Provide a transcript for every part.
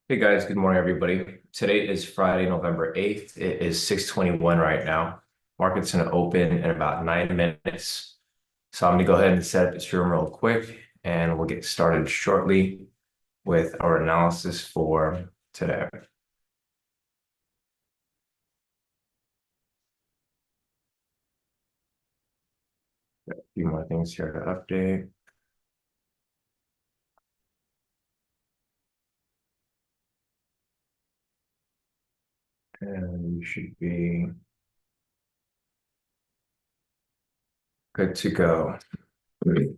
Hey guys, good morning everybody. Today is Friday, November 8th. It is 6:21 right now. Market's gonna open in about 9 minutes. So I'm gonna go ahead and set up this room real quick and we'll get started shortly with our analysis for today. A few more things here to update. And we should be good to go. Great.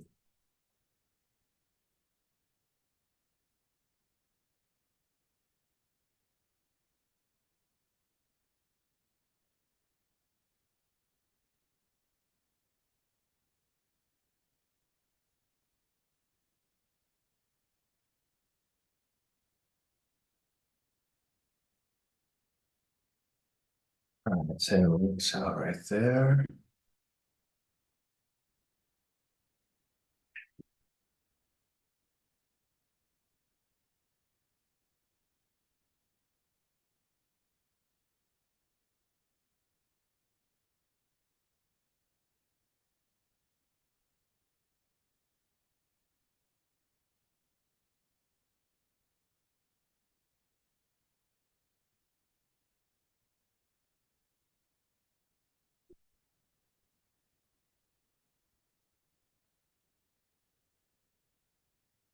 All right, send links out right there.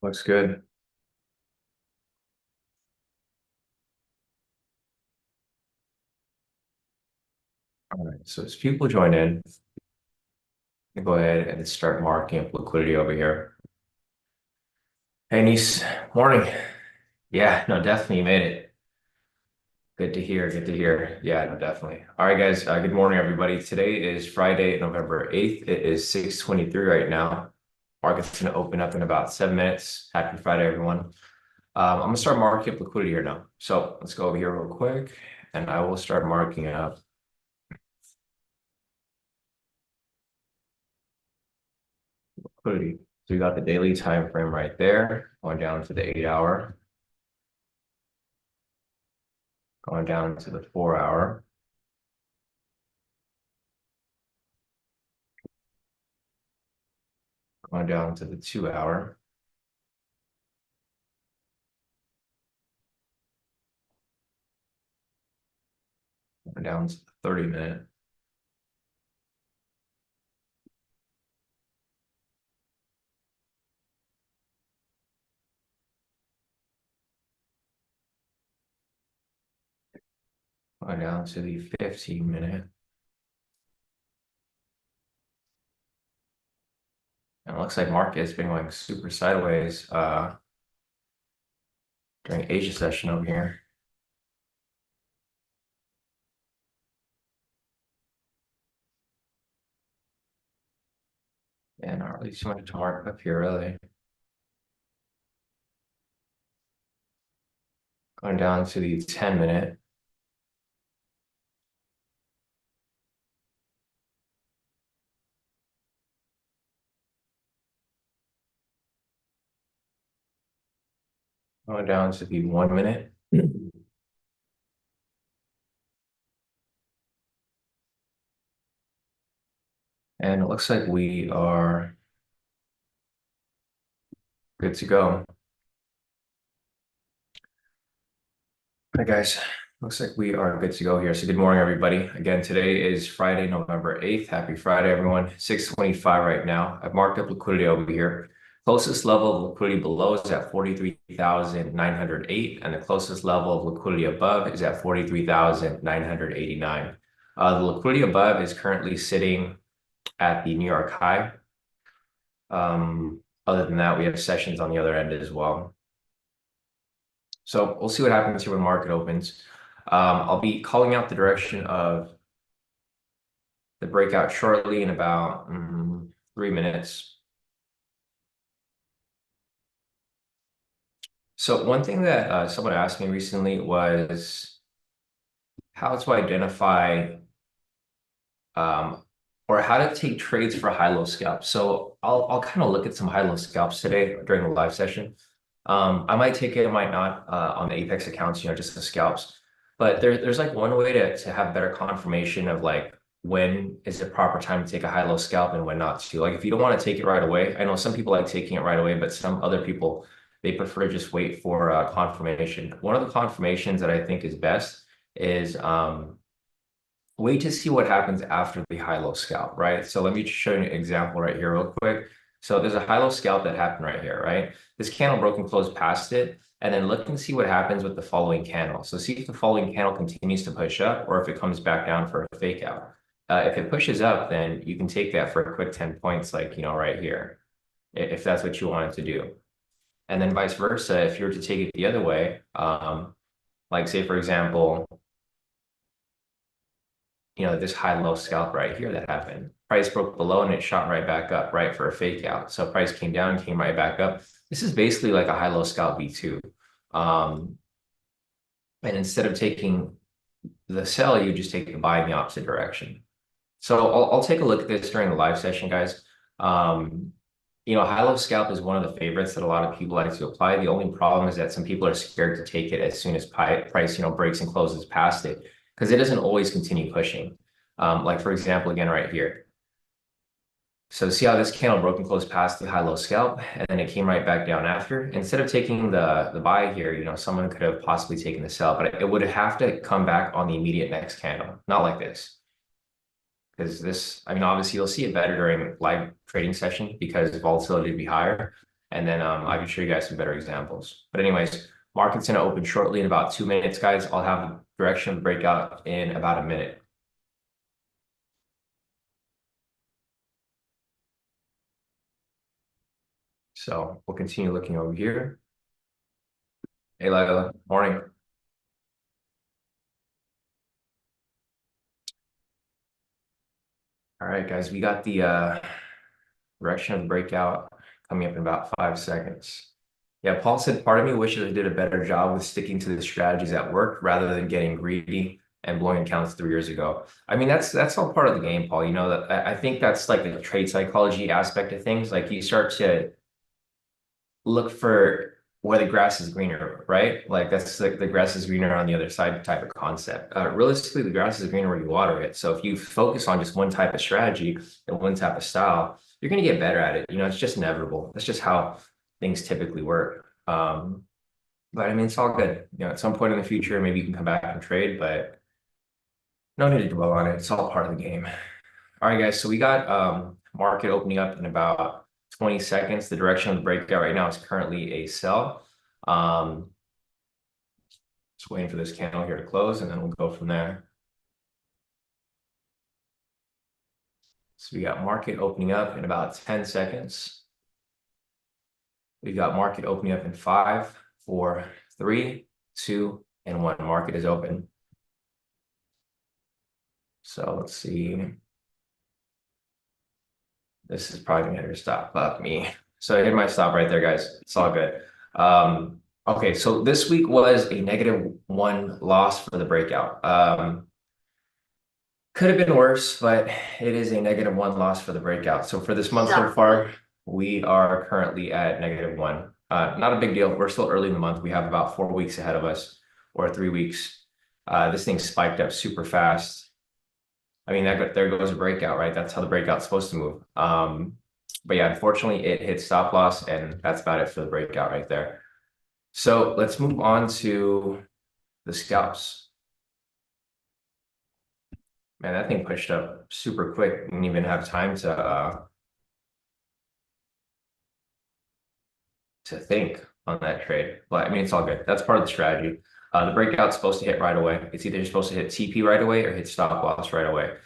Looks good. All right, so as people join in, go ahead and start marking up liquidity over here. Hey, niece. Morning. Yeah, no, definitely you made it. Good to hear. Good to hear. Yeah, no, definitely. All right, guys. Good morning, everybody. Today is Friday, November 8th. It is 6:23 right now. Market's going to open up in about 7 minutes. Happy Friday, everyone. I'm going to start marking up liquidity here now. So let's go over here real quick, and I will start marking up liquidity. So we got the daily time frame right there, going down to the 8 hour, going down to the 4 hour. Going down to the 2 hour, going down to the 30 minute, going down to the 15 minute. And it looks like market has been going super sideways during Asia session over here. And not really too much to mark up here, really. Going down to the 10 minute. Going down to the 1 minute. And it looks like we are good to go. All right, guys. Looks like we are good to go here. So good morning, everybody. Again, today is Friday, November 8th. Happy Friday, everyone. 6:25 right now. I've marked up liquidity over here. Closest level of liquidity below is at 43,908, and the closest level of liquidity above is at 43,989. The liquidity above is currently sitting at the New York high. Other than that, we have sessions on the other end as well. So we'll see what happens here when market opens. I'll be calling out the direction of the breakout shortly in about 3 minutes. So one thing that someone asked me recently was how to identify or how to take trades for high-low scalps. So I'll kind of look at some high-low scalps today during the live session. I might take it, I might not on the Apex accounts, just the scalps. But there's like one way to have better confirmation of like when is the proper time to take a high-low scalp and when not to. Like if you don't want to take it right away, I know some people like taking it right away, but some other people they prefer to just wait for confirmation. One of the confirmations that I think is best is wait to see what happens after the high-low scalp, right? So let me just show you an example right here real quick. So there's a high-low scalp that happened right here, right? This candle broke and closed past it, and then look and see what happens with the following candle. So see if the following candle continues to push up or if it comes back down for a fake out. If it pushes up, then you can take that for a quick 10 points, like, right here, if that's what you wanted to do. And then vice versa, if you were to take it the other way, like say, for example, this high-low scalp right here that happened. Price broke below and it shot right back up, right, for a fake out. So price came down, came right back up. This is basically like a high-low scalp V2. And instead of taking the sell, you just take the buy in the opposite direction. So I'll take a look at this during the live session, guys. High-low scalp is one of the favorites that a lot of people like to apply. The only problem is that some people are scared to take it as soon as price, breaks and closes past it because it doesn't always continue pushing. Like for example, again, right here. So see how this candle broke and closed past the high-low scalp, and then it came right back down after. Instead of taking the buy here, someone could have possibly taken the sell, but it would have to come back on the immediate next candle, not like this. Because this, obviously you'll see it better during live trading session because volatility would be higher. And then I can show you guys some better examples. But anyways, market's going to open shortly in about 2 minutes, guys. I'll have the direction of the breakout in about a minute. So we'll continue looking over here. Hey, Lila, morning. All right, guys, we got the direction of the breakout coming up in about 5 seconds. Yeah, Paul said, part of me wishes I did a better job with sticking to the strategies that work rather than getting greedy and blowing accounts 3 years ago. That's all part of the game, Paul. That I think that's like the trade psychology aspect of things. Like you start to look for where the grass is greener, right? Like that's like the grass is greener on the other side type of concept. Realistically, the grass is greener where you water it. So if you focus on just one type of strategy and one type of style, you're going to get better at it. It's just inevitable. That's just how things typically work. But it's all good. At some point in the future, maybe you can come back and trade, but no need to dwell on it. It's all part of the game. All right, guys. So we got market opening up in about 20 seconds. The direction of the breakout right now is currently a sell. Just waiting for this candle here to close, and then we'll go from there. So we got market opening up in about 10 seconds. We've got market opening up in 5, 4, 3, 2, and 1. Market is open. So let's see. This is probably gonna hit your stop. Fuck me. So I hit my stop right there, guys. It's all good. Okay, so this week was a -1 loss for the breakout. Could have been worse, but it is a -1 loss for the breakout. So for this month so far, we are currently at -1. Not a big deal. We're still early in the month. We have about 4 weeks ahead of us, or 3 weeks. This thing spiked up super fast. There goes a breakout, right? That's how the breakout's supposed to move. But yeah, unfortunately, it hit stop loss, and that's about it for the breakout right there. So let's move on to the scalps. Man, that thing pushed up super quick. Didn't even have time to think on that trade. But it's all good. That's part of the strategy. The breakout's supposed to hit right away. It's either supposed to hit TP right away or hit stop loss right away.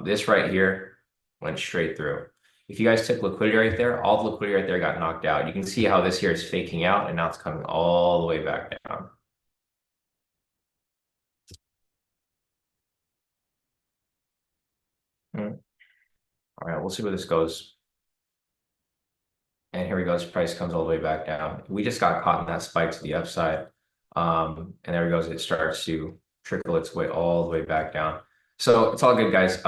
This right here went straight through. If you guys took liquidity right there, all the liquidity right there got knocked out. You can see how this here is faking out, and now it's coming all the way back down. All right, we'll see where this goes. And here we go. This price comes all the way back down. We just got caught in that spike to the upside. And there it goes. It starts to trickle its way all the way back down. So it's all good, guys.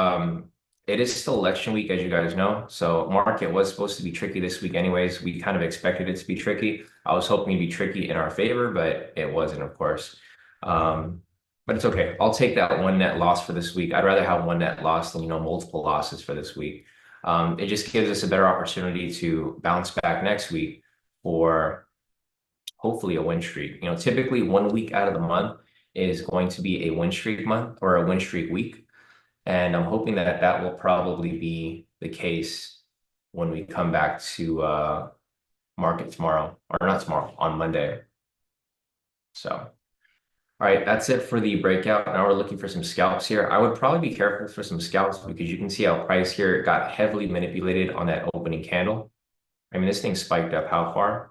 It is still election week, as you guys know. So market was supposed to be tricky this week anyways. We kind of expected it to be tricky. I was hoping to be tricky in our favor, but it wasn't, of course. Um, but it's okay. I'll take that one net loss for this week. I'd rather have one net loss than, multiple losses for this week. It just gives us a better opportunity to bounce back next week for hopefully a win streak. Typically 1 week out of the month is going to be a win streak month or a win streak week. And I'm hoping that that will probably be the case when we come back to market tomorrow, or not tomorrow, on Monday. So, all right, that's it for the breakout. Now we're looking for some scalps here. I would probably be careful for some scalps because you can see how price here got heavily manipulated on that opening candle. I mean, this thing spiked up how far?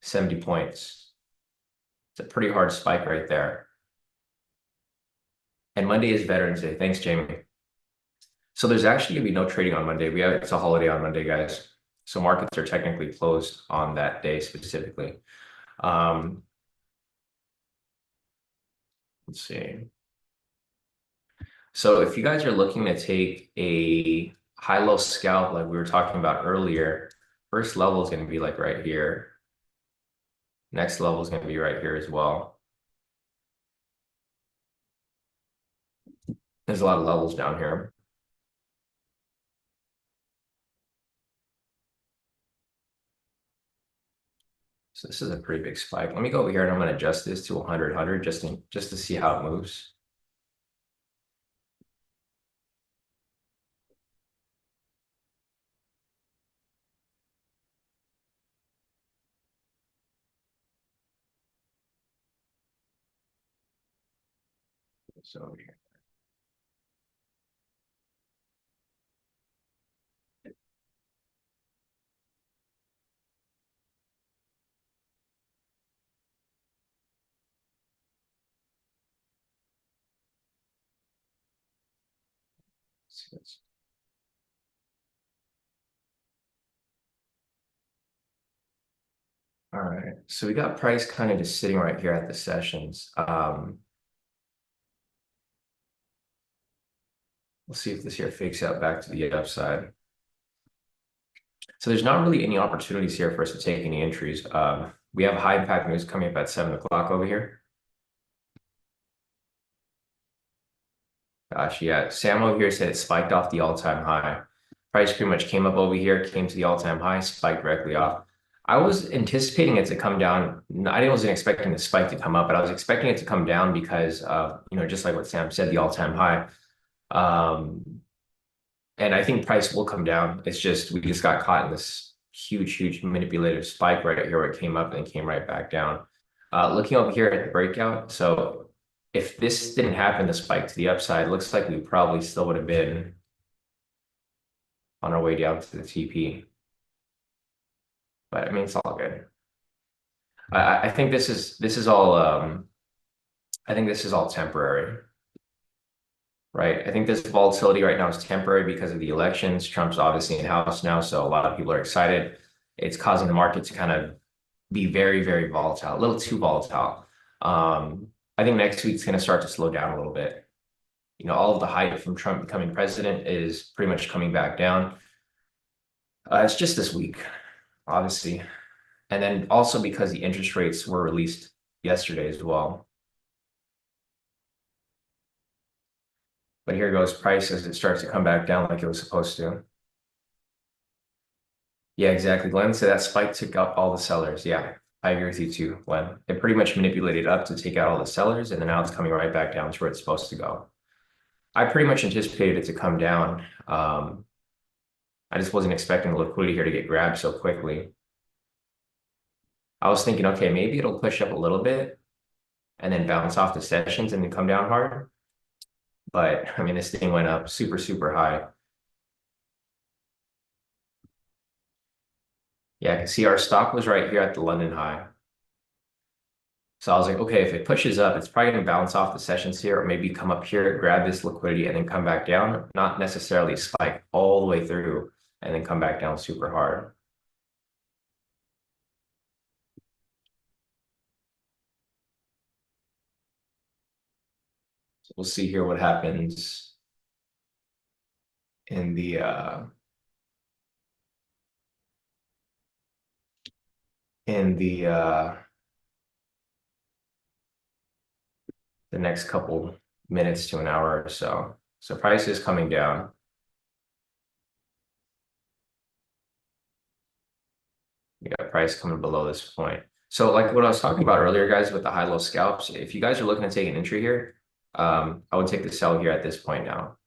70 points. It's a pretty hard spike right there. And Monday is Veterans Day. Thanks, Jamie. So there's actually gonna be no trading on Monday. It's a holiday on Monday, guys. So markets are technically closed on that day specifically. Um, let's see. So if you guys are looking to take a high-low scalp like we were talking about earlier, first level is going to be like right here. Next level is going to be right here as well. There's a lot of levels down here. So this is a pretty big spike. Let me go over here and I'm going to adjust this to 100 just to see how it moves. So over here. All right, so we got price kind of just sitting right here at the sessions. We'll see if this here fakes out back to the upside. So there's not really any opportunities here for us to take any entries. We have high impact news coming up at 7 o'clock over here. Gosh, yeah. Sam over here said it spiked off the all-time high. Price pretty much came up over here, came to the all-time high, spiked directly off. I was anticipating it to come down. I wasn't expecting the spike to come up, but I was expecting it to come down because just like what Sam said, the all-time high. And I think price will come down. It's just we just got caught in this huge manipulative spike right here where it came up and came right back down. Looking over here at the breakout, so if this didn't happen, the spike to the upside, looks like we probably still would have been on our way down to the TP. But I mean, it's all good. I think this is all I think this is all temporary, right? I think this volatility right now is temporary because of the elections. Trump's obviously in house now, so a lot of people are excited. It's causing the market to kind of be very volatile, a little too volatile. I think next week's going to start to slow down a little bit. All of the hype from Trump becoming president is pretty much coming back down. It's just this week, obviously. And then also because the interest rates were released yesterday as well. But here goes price as it starts to come back down like it was supposed to. Yeah, exactly. Glenn said that spike took out all the sellers. Yeah, I agree with you too, Glenn. It pretty much manipulated up to take out all the sellers, and then now it's coming right back down to where it's supposed to go. I pretty much anticipated it to come down. I just wasn't expecting the liquidity here to get grabbed so quickly. I was thinking, okay, maybe it'll push up a little bit and then bounce off the sessions and then come down hard. But I mean, this thing went up super high. Yeah, I can see our stock was right here at the London high. So I was like, okay, if it pushes up, it's probably going to bounce off the sessions here or maybe come up here, grab this liquidity and then come back down, not necessarily spike all the way through and then come back down super hard. So we'll see here what happens. in the next couple minutes to an hour or so. So price is coming down. We got price coming below this point. So like what I was talking about earlier, guys, with the high-low scalps, if you guys are looking to take an entry here, I would take the sell here at this point now,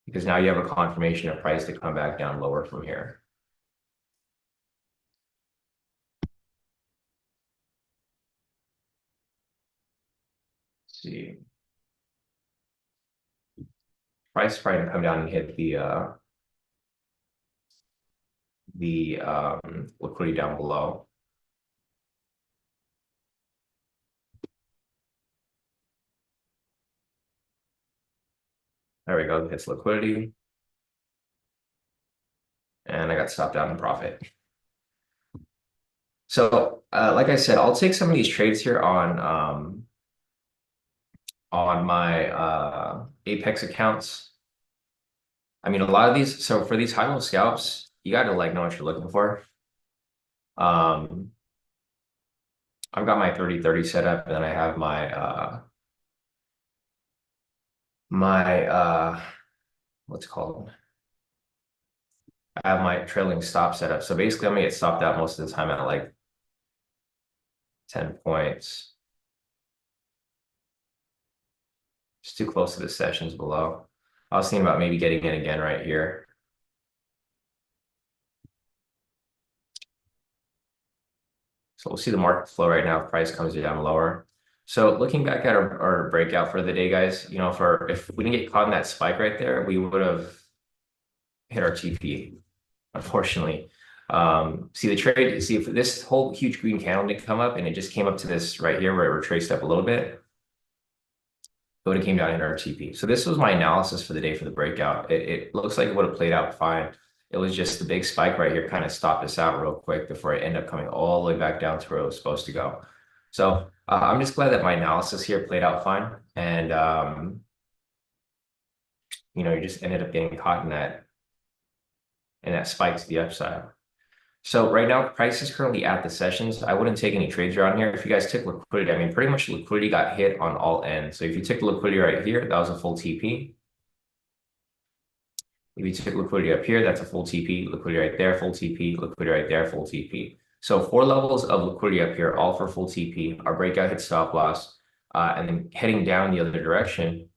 because now you have a confirmation of price to come back down lower from here. Let's see. Price is probably gonna come down and hit the liquidity down below. There we go, hits liquidity. And I got stopped out in profit. So like I said, I'll take some of these trades here on my Apex accounts. I mean, a lot of these, so for these high-low scalps, you got to like know what you're looking for. I've got my 30-30 set up, and then I have my what's it called? I have my trailing stop set up. So basically I'm gonna get stopped out most of the time at like 10 points. It's too close to the sessions below. I was thinking about maybe getting in again right here. So we'll see the market flow right now if price comes down lower. So looking back at our breakout for the day, guys, you know, if we didn't get caught in that spike right there, we would have hit our TP, unfortunately. See the trade, see if this whole huge green candle didn't come up and it just came up to this right here where it retraced up a little bit, it would have came down in our TP. So this was my analysis for the day for the breakout. It looks like it would have played out fine. It was just the big spike right here kind of stopped us out real quick before it ended up coming all the way back down to where it was supposed to go. So I'm just glad that my analysis here played out fine. And, you know, you just ended up getting caught in that spike to the upside. So right now, price is currently at the sessions. I wouldn't take any trades around here. If you guys took liquidity, I mean, pretty much liquidity got hit on all ends. So if you took liquidity right here, that was a full TP. If you took liquidity up here, that's a full TP. Liquidity right there, full TP. Liquidity right there, full TP. So 4 levels of liquidity up here, all for full TP. Our breakout hit stop loss. And then heading down the other direction,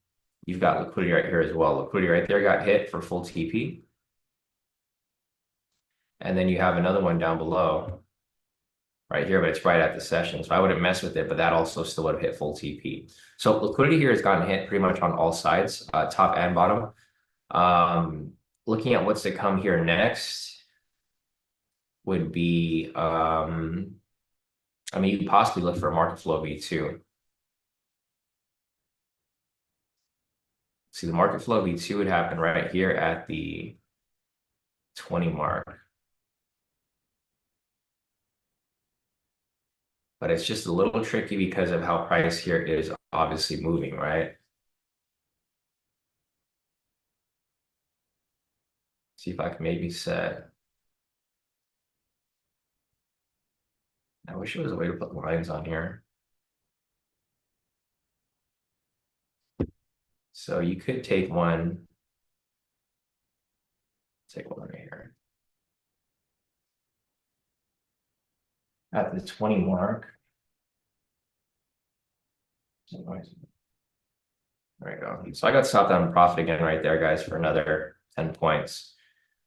you've got liquidity right here as well. Liquidity right there got hit for full TP. And then you have another one down below right here, but it's right at the session. So I wouldn't mess with it, but that also still would have hit full TP. So liquidity here has gotten hit pretty much on all sides, top and bottom. Looking at what's to come here next would be, I mean, you could possibly look for a market flow V2. See, the market flow V2 would happen right here at the 20 mark. But it's just a little tricky because of how price here is obviously moving, right? See if I can maybe set. I wish there was a way to put lines on here. So you could take one. Take one right here. At the 20 mark. There we go. So I got stopped on profit again right there, guys, for another 10 points.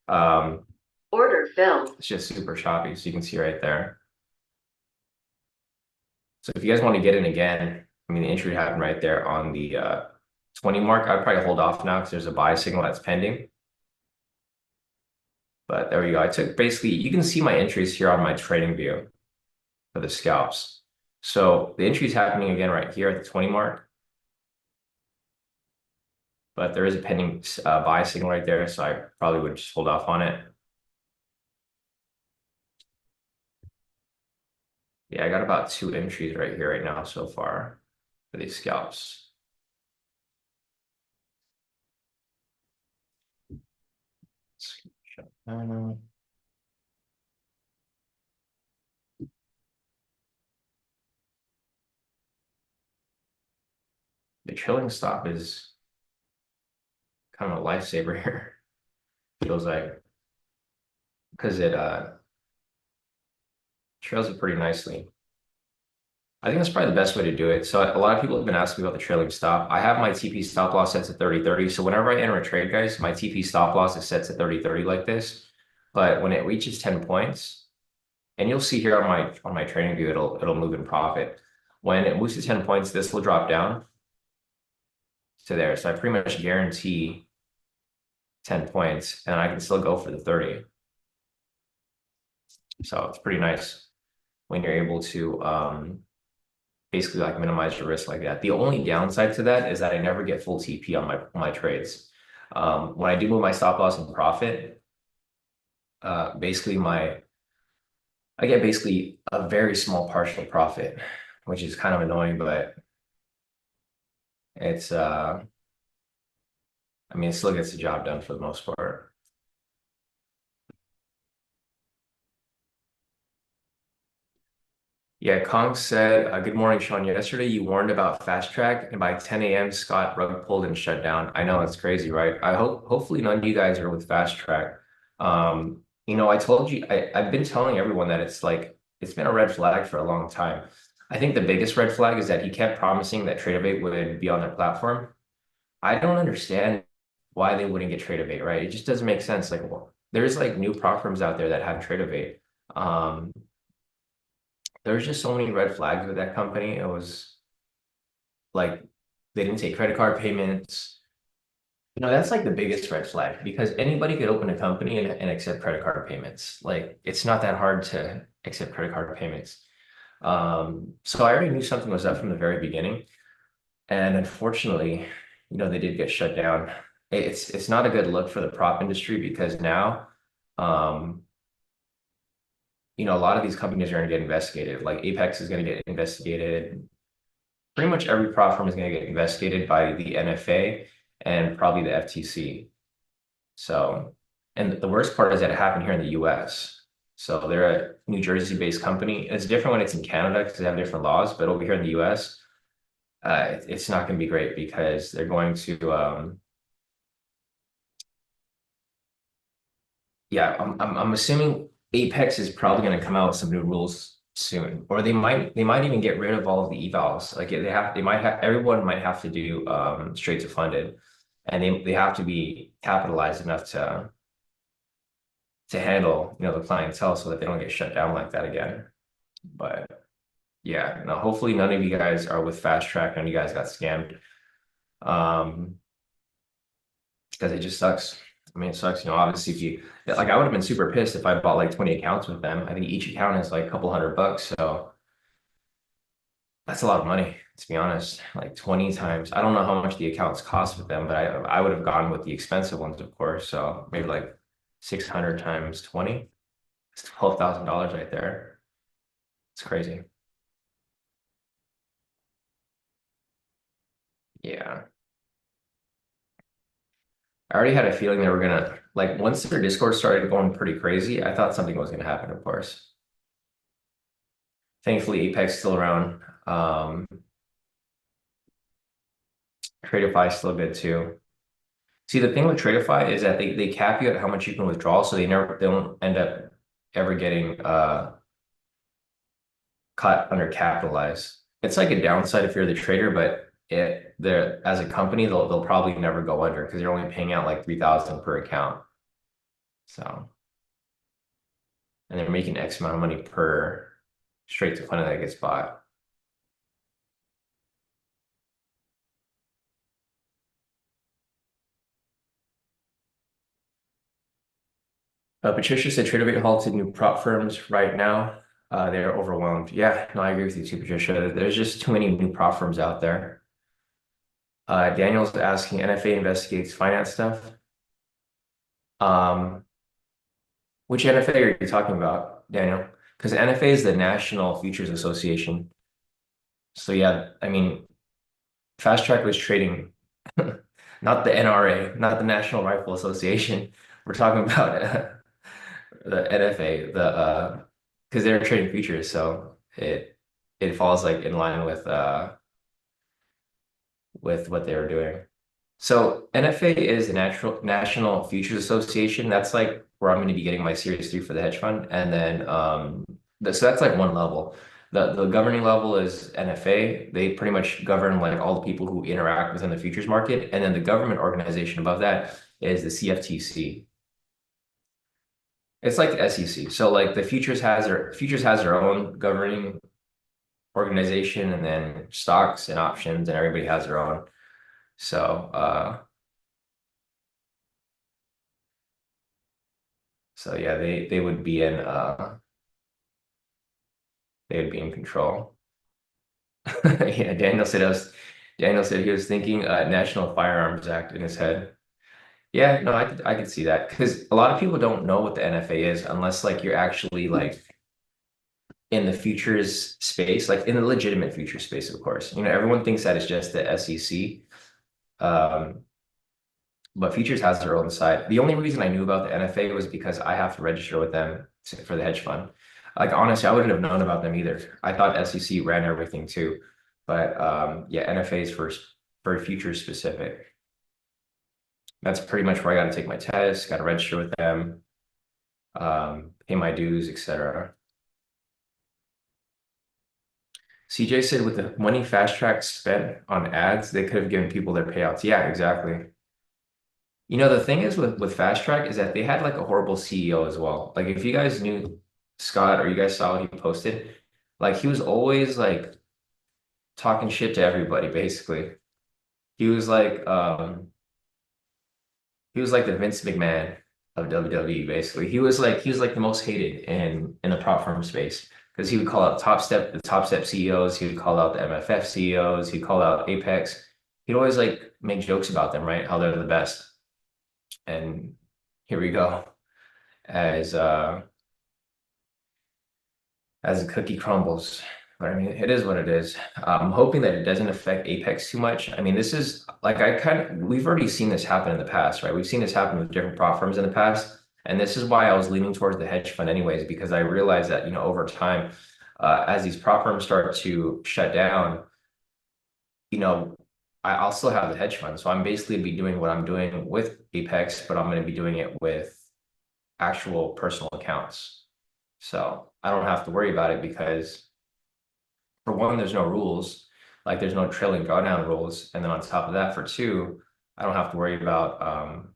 Order filled. It's just super choppy, so you can see right there. So if you guys want to get in again, I mean, the entry happened right there on the 20 mark. I'd probably hold off now because there's a buy signal that's pending. But there we go. I took basically, you can see my entries here on my trading view for the scalps. So the entry is happening again right here at the 20 mark. But there is a pending buy signal right there, so I probably would just hold off on it. Yeah, I got about 2 entries right here right now so far for these scalps. Um, the trailing stop is kind of a lifesaver here. Feels like because it trails it pretty nicely. I think that's probably the best way to do it. So a lot of people have been asking me about the trailing stop. I have my TP stop loss set to 30-30. So whenever I enter a trade, guys, my TP stop loss is set to 30-30 like this. But when it reaches 10 points, and you'll see here on my trading view, it'll move in profit. When it moves to 10 points, this will drop down to there. So I pretty much guarantee 10 points, and I can still go for the 30. So it's pretty nice when you're able to basically like minimize your risk like that. The only downside to that is that I never get full TP on my trades. When I do move my stop loss and profit, basically I get basically a very small partial profit, which is kind of annoying, but it's I mean it still gets the job done for the most part. Yeah, Kong said, good morning, Sean. Yesterday you warned about fast track, and by 10 a.m. Scott rug pulled and shut down. I know it's crazy, right? I hope hopefully none of you guys are with fast track. I told you I've been telling everyone that it's like it's been a red flag for a long time. I think the biggest red flag is that he kept promising that Tradeovate would be on their platform. I don't understand why they wouldn't get Tradeovate, right? It just doesn't make sense. Like, well, there's like new prop firms out there that have Tradeovate. Um, there's just so many red flags with that company. It was like they didn't take credit card payments. That's like the biggest red flag because anybody could open a company and accept credit card payments. Like it's not that hard to accept credit card payments. So I already knew something was up from the very beginning. And unfortunately, they did get shut down. It's not a good look for the prop industry because now, um, a lot of these companies are going to get investigated. Like Apex is going to get investigated. Pretty much every prop firm is going to get investigated by the NFA and probably the FTC. So, and the worst part is that it happened here in the US. So they're a New Jersey-based company. It's different when it's in Canada because they have different laws, but over here in the US, it's not going to be great because they're going to, yeah, I'm assuming Apex is probably going to come out with some new rules soon, or they might even get rid of all of the evals. Like they might have everyone might have to do straight to funded, and they have to be capitalized enough to handle the clientele so that they don't get shut down like that again. But yeah, no, hopefully none of you guys are with Fast Track. None of you guys got scammed. Um, because it just sucks. I mean, it sucks, obviously if you like I would have been super pissed if I bought like 20 accounts with them. I think each account is like a couple $100. So that's a lot of money, to be honest. Like 20 times. I don't know how much the accounts cost with them, but I would have gone with the expensive ones, of course. So maybe like 600 times 20. It's $12,000 right there. It's crazy. Yeah. I already had a feeling they were gonna like once their Discord started going pretty crazy, I thought something was gonna happen, of course. Thankfully, Apex is still around. Tradeify is still good too. See, the thing with Tradeify is that they cap you at how much you can withdraw, so they don't end up ever getting caught undercapitalized. It's like a downside if you're the trader, but they're as a company, they'll probably never go under because you're only paying out like 3,000 per account. So, and they're making X amount of money per straight to fund that gets bought. Patricia said Tradeovate halted new prop firms right now. They're overwhelmed. Yeah, no, I agree with you too, Patricia. There's just too many new prop firms out there. Daniel's asking NFA investigates finance stuff. Um, which NFA are you talking about, Daniel? Because NFA is the National Futures Association. So yeah, I mean, Fast Track was trading, not the NRA, not the National Rifle Association. We're talking about the NFA, because they're trading futures, so it falls like in line with what they were doing. So NFA is the Natural National Futures Association. That's like where I'm going to be getting my Series 3 for the hedge fund. And then so that's like one level. The governing level is NFA. They pretty much govern like all the people who interact within the futures market. And then the government organization above that is the CFTC. It's like the SEC. So like the futures has their own governing organization, and then stocks and options, and everybody has their own. So yeah, they would be in control. Yeah, Daniel said he was thinking National Firearms Act in his head. Yeah, no, I could see that because a lot of people don't know what the NFA is unless like you're actually like in the futures space, like in the legitimate future space, of course. Everyone thinks that it's just the SEC. Um, but futures has their own side. The only reason I knew about the NFA was because I have to register with them for the hedge fund. Like honestly, I wouldn't have known about them either. I thought SEC ran everything too, but yeah, NFA is for futures specific. That's pretty much where I got to take my test, got to register with them, pay my dues, etc. CJ said with the money Fast Track spent on ads, they could have given people their payouts. Yeah, exactly. The thing is with Fast Track is that they had like a horrible CEO as well. Like if you guys knew Scott or you guys saw what he posted, like he was always like talking shit to everybody, basically. He was like he was like the Vince McMahon of WWE, basically. He was like the most hated in the prop firm space because he would call out the top step CEOs, he would call out the MFF CEOs, he'd call out Apex. He'd always like make jokes about them, right? How they're the best. And here we go. As as the cookie crumbles. But I mean, it is what it is. I'm hoping that it doesn't affect Apex too much. I mean, this is like we've already seen this happen in the past, right? We've seen this happen with different prop firms in the past. And this is why I was leaning towards the hedge fund anyways, because I realized that, over time, as these prop firms start to shut down, you know, I'll still have the hedge fund. So I'm basically be doing what I'm doing with Apex, but I'm going to be doing it with actual personal accounts. So I don't have to worry about it because for one, there's no rules, like there's no trailing drawdown rules. And then on top of that, for two, I don't have to worry about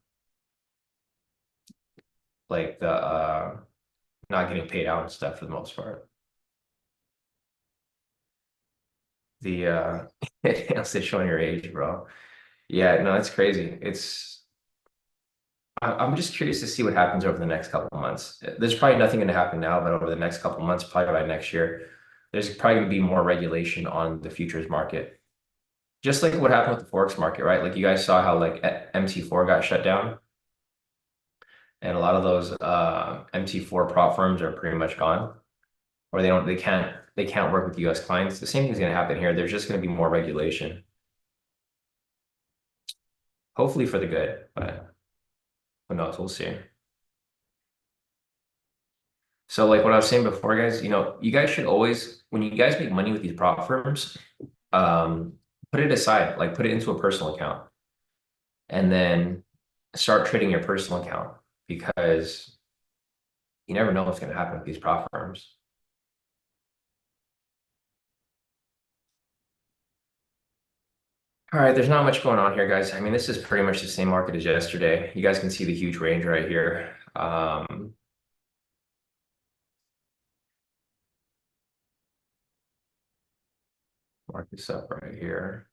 like the not getting paid out and stuff for the most part. The I'll say showing your age, bro. Yeah, no, it's crazy. I'm just curious to see what happens over the next couple of months. There's probably nothing going to happen now, but over the next couple of months, probably by next year, there's probably going to be more regulation on the futures market. Just like what happened with the forex market, right? Like you guys saw how like MT4 got shut down, and a lot of those MT4 prop firms are pretty much gone, or they can't work with US clients. The same thing's going to happen here. There's just going to be more regulation, hopefully for the good, but who knows? We'll see. So like what I was saying before, guys, you guys should always, when you guys make money with these prop firms, um, put it aside, like put it into a personal account, and then start trading your personal account because you never know what's going to happen with these prop firms. All right, there's not much going on here, guys. I mean, this is pretty much the same market as yesterday. You guys can see the huge range right here. Mark this up right here.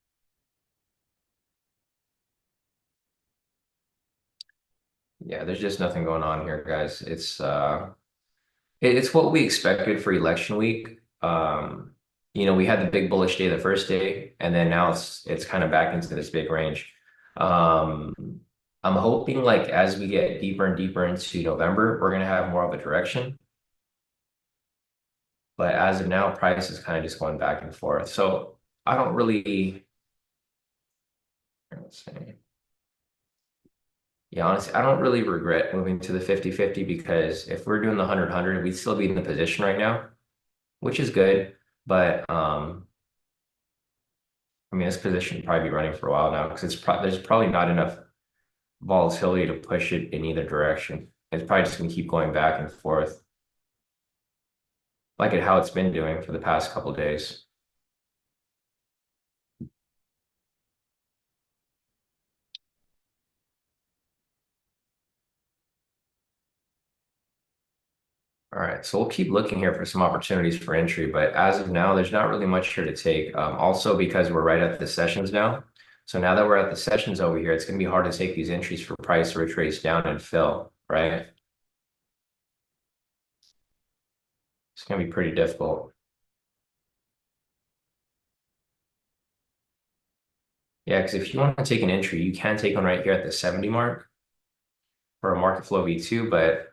Yeah, there's just nothing going on here, guys. It's what we expected for election week. We had the big bullish day the first day, and then now it's kind of back into this big range. Um, I'm hoping like as we get deeper and deeper into November, we're gonna have more of a direction. But as of now, price is kind of just going back and forth. So I don't really, let's see. Yeah, honestly, I don't really regret moving to the 50-50 because if we're doing the 100-100, we'd still be in the position right now, which is good. But I mean, this position would probably be running for a while now because there's probably not enough volatility to push it in either direction. It's probably just going to keep going back and forth, like how it's been doing for the past couple days. All right, so we'll keep looking here for some opportunities for entry, but as of now, there's not really much here to take. Also, because we're right at the sessions now. So now that we're at the sessions over here, it's going to be hard to take these entries for price or retrace down and fill, right? It's going to be pretty difficult. Yeah, because if you want to take an entry, you can take one right here at the 70 mark for a market flow V2, but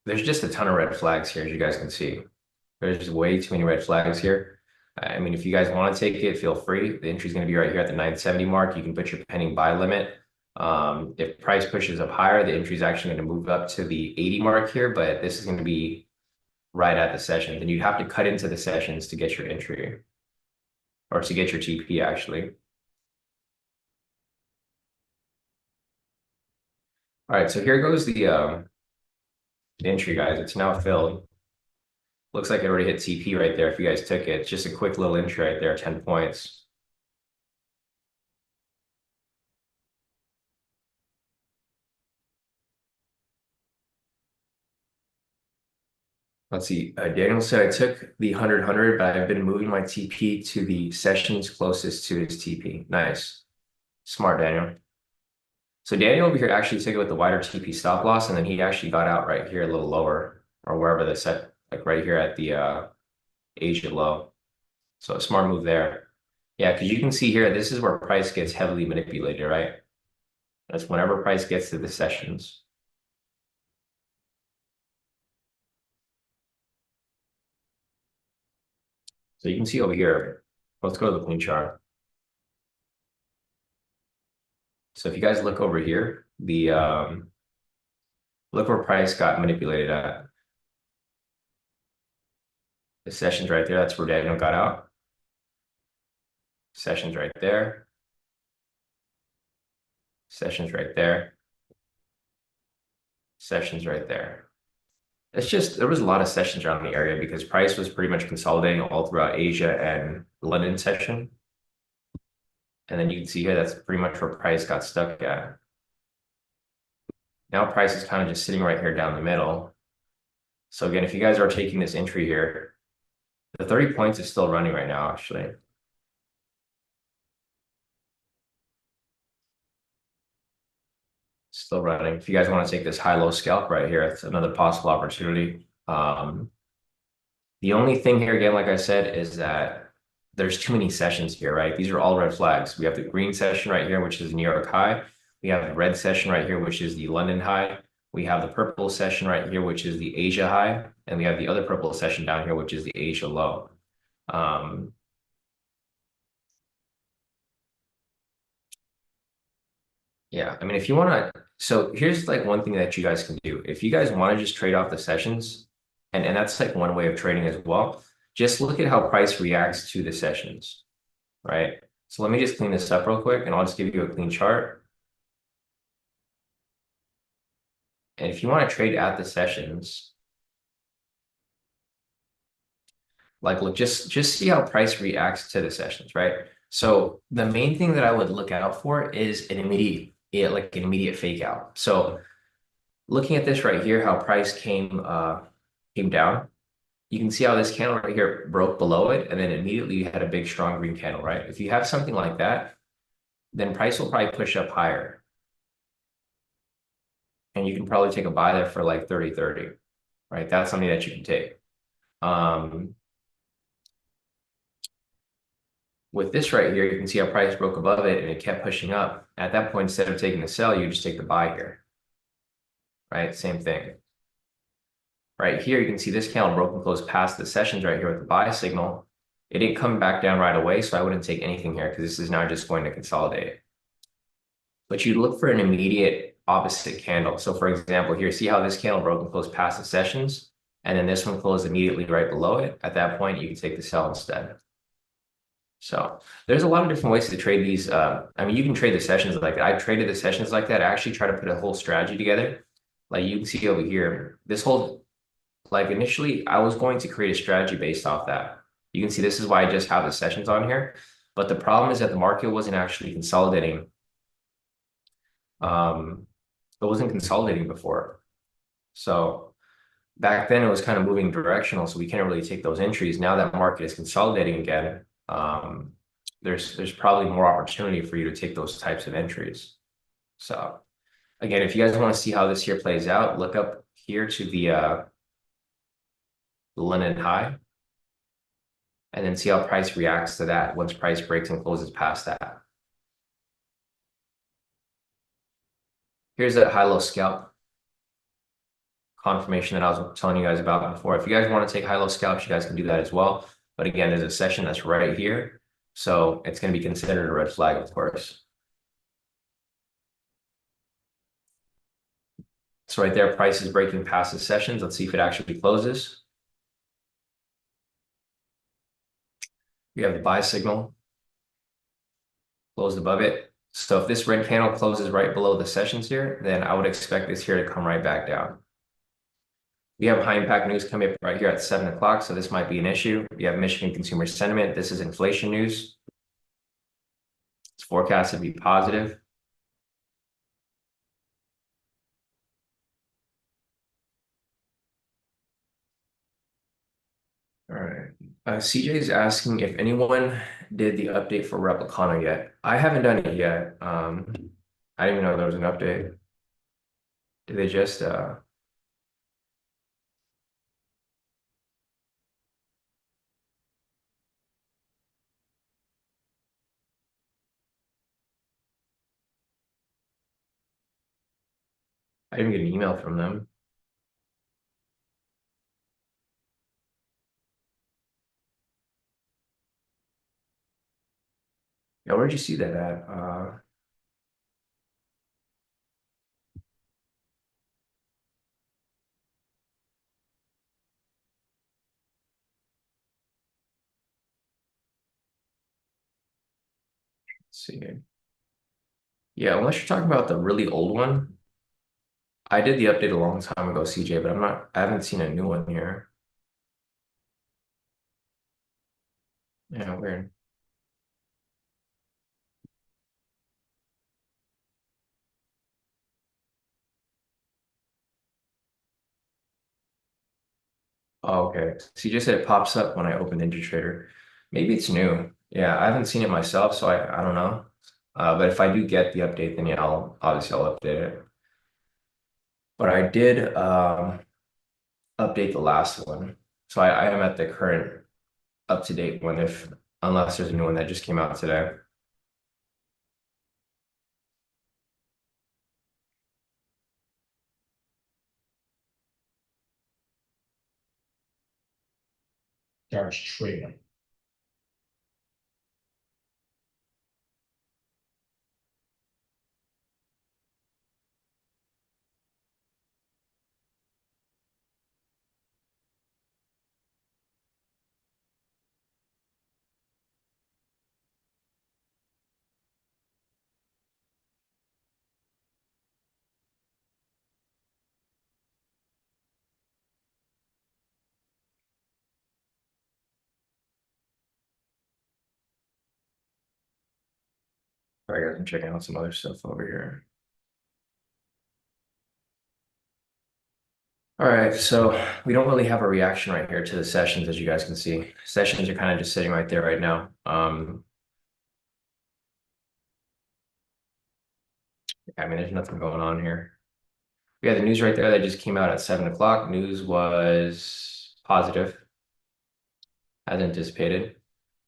there's just a ton of red flags here, as you guys can see. There's just way too many red flags here. I mean, if you guys want to take it, feel free. The entry is going to be right here at the 970 mark. You can put your pending buy limit. If price pushes up higher, the entry is actually going to move up to the 80 mark here, but this is going to be right at the session. Then you'd have to cut into the sessions to get your entry or to get your TP actually. All right, so here goes the entry, guys. It's now filled. Looks like it already hit TP right there if you guys took it. It's just a quick little entry right there, 10 points. Let's see. Daniel said I took the 100-100, but I've been moving my TP to the sessions closest to his TP. Nice. Smart, Daniel. So Daniel over here actually took it with the wider TP stop loss, and then he actually got out right here a little lower, or wherever the set, like right here at the Asia low. So a smart move there. Yeah, because you can see here, this is where price gets heavily manipulated, right? That's whenever price gets to the sessions. So you can see over here, let's go to the clean chart. So if you guys look over here, the look where price got manipulated at. The sessions right there, that's where Daniel got out. Sessions right there. Sessions right there. Sessions right there. It's just, there was a lot of sessions around the area because price was pretty much consolidating all throughout Asia and London session. And then you can see here, that's pretty much where price got stuck at. Now price is kind of just sitting right here down the middle. So again, if you guys are taking this entry here, the 30 points is still running right now, actually. Still running. If you guys want to take this high-low scalp right here, it's another possible opportunity. The only thing here, again, like I said, is that there's too many sessions here, right? These are all red flags. We have the green session right here, which is the New York high. We have the red session right here, which is the London high. We have the purple session right here, which is the Asia high. And we have the other purple session down here, which is the Asia low. Yeah, I mean, if you want to, so here's like one thing that you guys can do. If you guys want to just trade off the sessions, and that's like one way of trading as well, just look at how price reacts to the sessions, right? So let me just clean this up real quick, and I'll just give you a clean chart. And if you want to trade at the sessions, like look, just see how price reacts to the sessions, right? So the main thing that I would look out for is an immediate, like an immediate fake out. So looking at this right here, how price came down, you can see how this candle right here broke below it, and then immediately you had a big strong green candle, right? If you have something like that, then price will probably push up higher. And you can probably take a buy there for like 30-30, right? That's something that you can take. With this right here, you can see how price broke above it and it kept pushing up. At that point, instead of taking the sell, you just take the buy here, right? Same thing. Right here, you can see this candle broke and closed past the sessions right here with the buy signal. It didn't come back down right away, so I wouldn't take anything here because this is now just going to consolidate. but you look for an immediate opposite candle. So for example, here, see how this candle broke and closed past the sessions, and then this one closed immediately right below it. At that point, you can take the sell instead. So there's a lot of different ways to trade these. I mean, you can trade the sessions like that. I traded the sessions like that. I actually try to put a whole strategy together. Like you can see over here, this whole, like initially I was going to create a strategy based off that. You can see this is why I just have the sessions on here. But the problem is that the market wasn't actually consolidating. It wasn't consolidating before. So back then it was kind of moving directional, so we can't really take those entries. Now that market is consolidating again, there's probably more opportunity for you to take those types of entries. So again, if you guys want to see how this here plays out, look up here to the London high, and then see how price reacts to that once price breaks and closes past that. Here's that high-low scalp confirmation that I was telling you guys about before. If you guys want to take high-low scalps, you guys can do that as well. But again, there's a session that's right here, so it's going to be considered a red flag, of course. So right there, price is breaking past the sessions. Let's see if it actually closes. We have the buy signal closed above it. So if this red candle closes right below the sessions here, then I would expect this here to come right back down. We have high impact news coming up right here at 7 o'clock, so this might be an issue. We have Michigan consumer sentiment. This is inflation news. It's forecasted to be positive. All right. CJ is asking if anyone did the update for Replicano yet. I haven't done it yet. I didn't even know there was an update. Did they just I didn't get an email from them. Yeah, where'd you see that at? Let's see. Yeah, unless you're talking about the really old one. I did the update a long time ago, CJ, but I haven't seen a new one here. Yeah, weird. Oh, okay. So you just said it pops up when I open NinjaTrader. Maybe it's new. Yeah, I haven't seen it myself, so I don't know. But if I do get the update, then yeah, I'll update it. But I did update the last one. So I am at the current up-to-date one if unless there's a new one that just came out today. starts trading. All right, guys, I'm checking out some other stuff over here. All right, so we don't really have a reaction right here to the sessions, as you guys can see. Sessions are kind of just sitting right there right now. I mean, there's nothing going on here. We had the news right there that just came out at 7 o'clock. News was positive, as anticipated.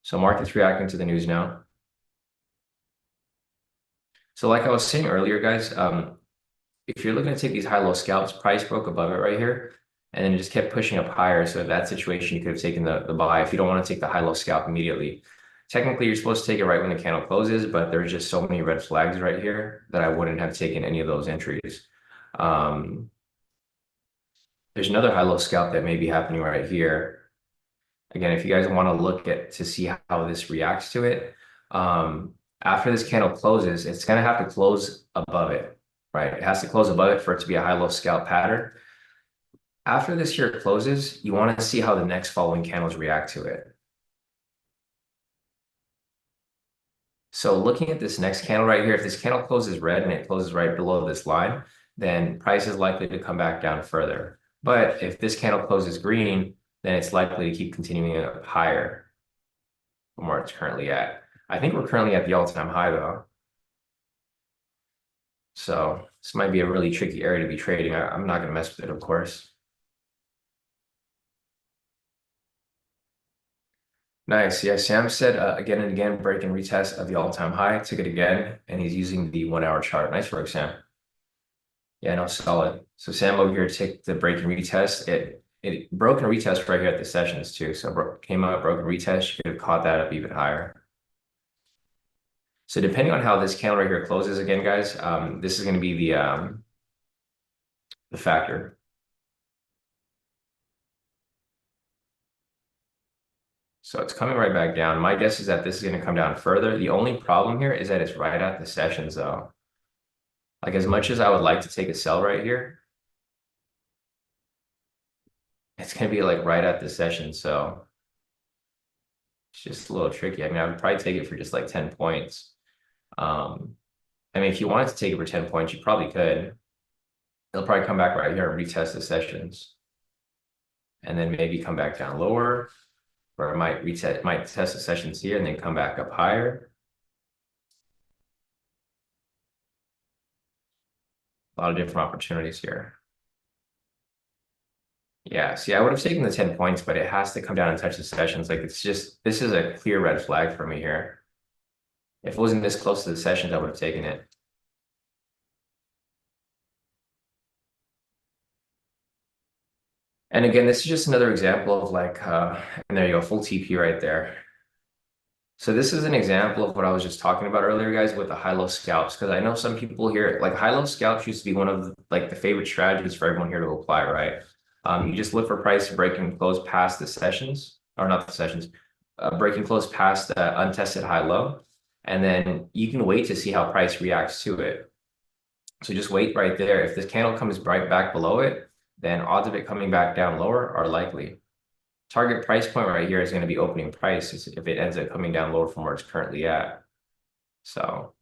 So market's reacting to the news now. So like I was saying earlier, guys, if you're looking to take these high-low scalps, price broke above it right here, and then it just kept pushing up higher. So in that situation, you could have taken the buy if you don't want to take the high-low scalp immediately. technically you're supposed to take it right when the candle closes, but there's just so many red flags right here that I wouldn't have taken any of those entries. Um, there's another high-low scalp that may be happening right here. Again, if you guys want to look at to see how this reacts to it, after this candle closes, it's going to have to close above it, right? It has to close above it for it to be a high-low scalp pattern. After this here closes, you want to see how the next following candles react to it. So looking at this next candle right here, if this candle closes red and it closes right below this line, then price is likely to come back down further. But if this candle closes green, then it's likely to keep continuing up higher from where it's currently at. I think we're currently at the all-time high though. So this might be a really tricky area to be trading. I'm not going to mess with it, of course. Nice. Yeah, Sam said again and again, break and retest of the all-time high. Took it again, and he's using the 1 hour chart. Nice work, Sam. Yeah, no, solid. So Sam over here took the break and retest. It broke and retest right here at the sessions too. So came out, broke and retest. You could have caught that up even higher. So depending on how this candle right here closes again, guys, this is going to be the factor. So it's coming right back down. My guess is that this is going to come down further. The only problem here is that it's right at the sessions though. Like as much as I would like to take a sell right here, it's going to be like right at the session. So it's just a little tricky. I mean, I would probably take it for just like 10 points. I mean, if you wanted to take it for 10 points, you probably could. It'll probably come back right here and retest the sessions. And then maybe come back down lower, or it might test the sessions here and then come back up higher. A lot of different opportunities here. Yeah, see, I would have taken the 10 points, but it has to come down and touch the sessions. Like it's just, this is a clear red flag for me here. If it wasn't this close to the sessions, I would have taken it. And again, this is just another example of like, and there you go, full TP right there. So this is an example of what I was just talking about earlier, guys, with the high-low scalps, because I know some people here, like high-low scalps used to be one of like the favorite strategies for everyone here to apply, right? You just look for price to break and close past the sessions, or not the sessions, break and close past the untested high-low, and then you can wait to see how price reacts to it. So just wait right there. If this candle comes right back below it, then odds of it coming back down lower are likely. Target price point right here is going to be opening price if it ends up coming down lower from where it's currently at. So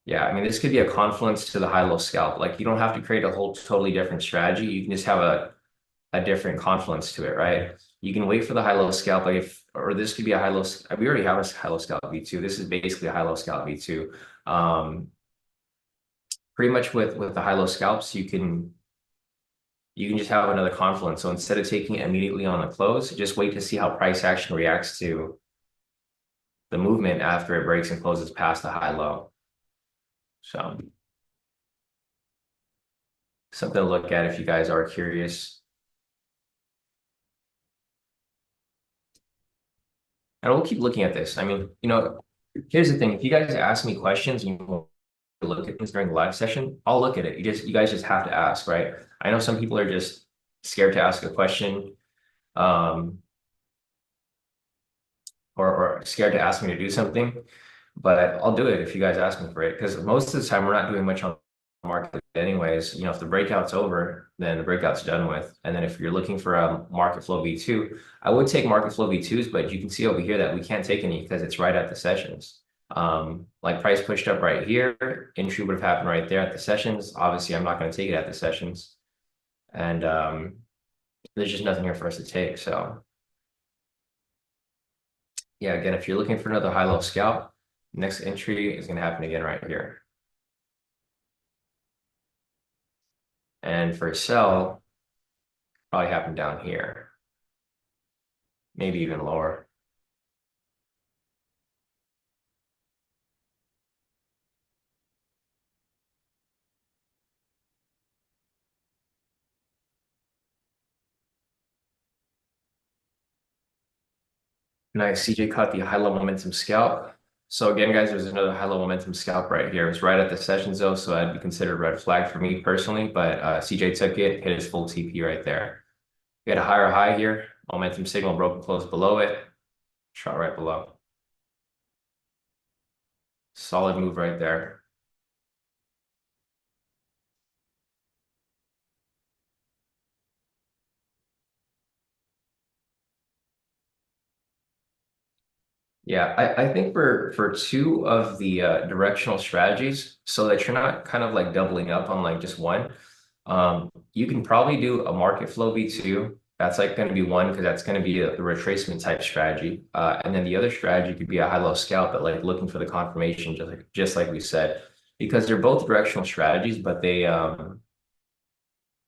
yeah, I mean, this could be a confluence to the high-low scalp. Like you don't have to create a whole totally different strategy. You can just have a different confluence to it, right? You can wait for the high-low scalp, like or this could be a high-low. We already have a high-low scalp V2. This is basically a high-low scalp V2. Pretty much with the high-low scalps, you can just have another confluence. So instead of taking it immediately on the close, just wait to see how price action reacts to the movement after it breaks and closes past the high low. So something to look at if you guys are curious. And we'll keep looking at this. I mean, here's the thing. If you guys ask me questions and you want to look at things during the live session, I'll look at it. You guys just have to ask, right? I know some people are just scared to ask a question. Or scared to ask me to do something, but I'll do it if you guys ask me for it. Because most of the time we're not doing much on the market anyways. If the breakout's over, then the breakout's done with. And then if you're looking for a market flow V2, I would take market flow V2s, but you can see over here that we can't take any because it's right at the sessions. Like price pushed up right here, entry would have happened right there at the sessions. Obviously, I'm not going to take it at the sessions. And there's just nothing here for us to take. So yeah, again, if you're looking for another high-low scalp, next entry is going to happen again right here. And for a sell, probably happen down here, maybe even lower. Nice. CJ caught the high-level momentum scalp. So again, guys, there's another high-level momentum scalp right here. It's right at the session zone, so that'd be considered a red flag for me personally. But CJ took it, hit his full TP right there. We had a higher high here. Momentum signal broken close below it. Shot right below. Solid move right there. Yeah, I think for two of the directional strategies, so that you're not kind of like doubling up on like just one, you can probably do a market flow V2. That's like going to be one because that's going to be the retracement type strategy. And then the other strategy could be a high-low scalp, but like looking for the confirmation, just like we said, because they're both directional strategies, but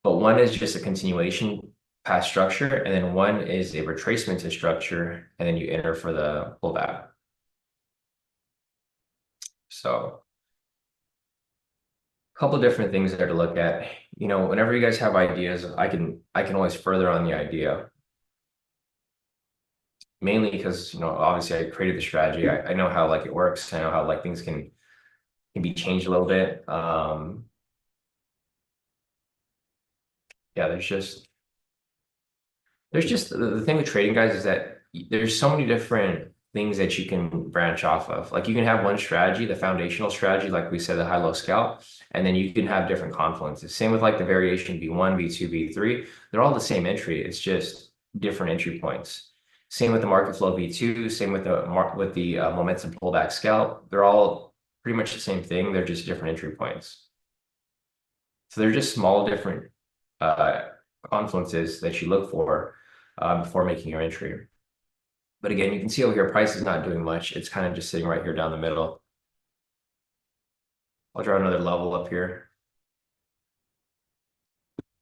one is just a continuation past structure, and then one is a retracement to structure, and then you enter for the pullback. So a couple of different things there to look at. You know, whenever you guys have ideas, I can always further on the idea. Mainly because, you know, obviously I created the strategy. I know how like it works. I know how like things can be changed a little bit. Yeah, there's just the thing with trading, guys, is that there's so many different things that you can branch off of. Like you can have one strategy, the foundational strategy, like we said, the high-low scalp, and then you can have different confluences. Same with like the variation V1, V2, V3. They're all the same entry. It's just different entry points. Same with the market flow V2. Same with the momentum pullback scalp. They're all pretty much the same thing. They're just different entry points. So they're just small different uh, confluences that you look for before making your entry. But again, you can see over here, price is not doing much. It's kind of just sitting right here down the middle. I'll draw another level up here.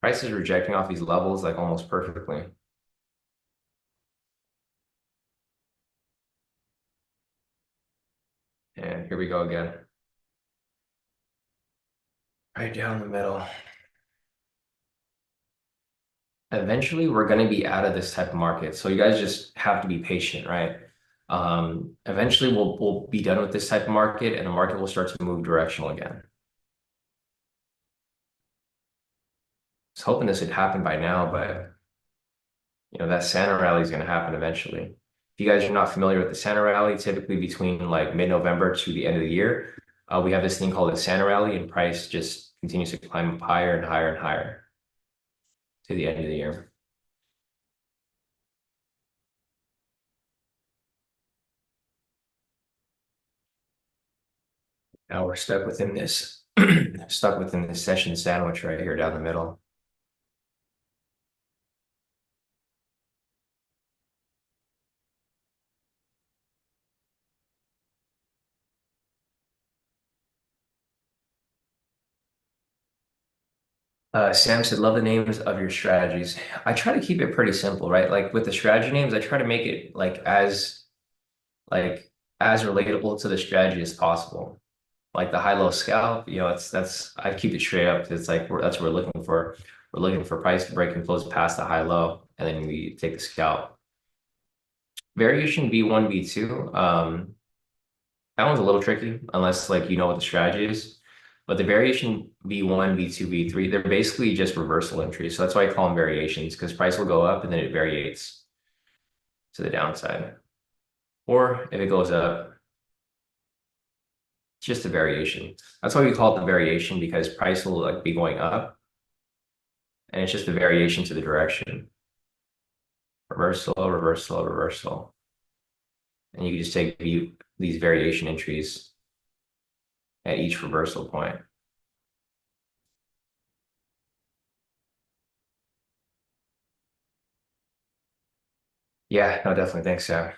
Price is rejecting off these levels like almost perfectly. And here we go again. Right down the middle. Eventually, we're going to be out of this type of market. So you guys just have to be patient, right? Eventually, we'll be done with this type of market and the market will start to move directional again. I was hoping this would happen by now, but you know, that Santa rally is going to happen eventually. If you guys are not familiar with the Santa rally, typically between like mid-November to the end of the year, we have this thing called the Santa rally, and price just continues to climb up higher and higher and higher to the end of the year. Now we're stuck within this stuck within this session sandwich right here down the middle. Sam said, love the names of your strategies. I try to keep it pretty simple, right? Like with the strategy names, I try to make it like as relatable to the strategy as possible. Like the high-low scalp, you know, that's I keep it straight up. It's like that's what we're looking for. We're looking for price to break and close past the high-low, and then we take the scalp. Variation V1, V2. That one's a little tricky unless like you know what the strategy is. But the variation V1, V2, V3, they're basically just reversal entries. So that's why I call them variations, because price will go up and then it variates to the downside. Or if it goes up, it's just a variation. That's why we call it the variation, because price will like be going up and it's just a variation to the direction. Reversal, reversal, reversal. And you can just take these variation entries at each reversal point. Yeah, no, definitely. Thanks, Sam.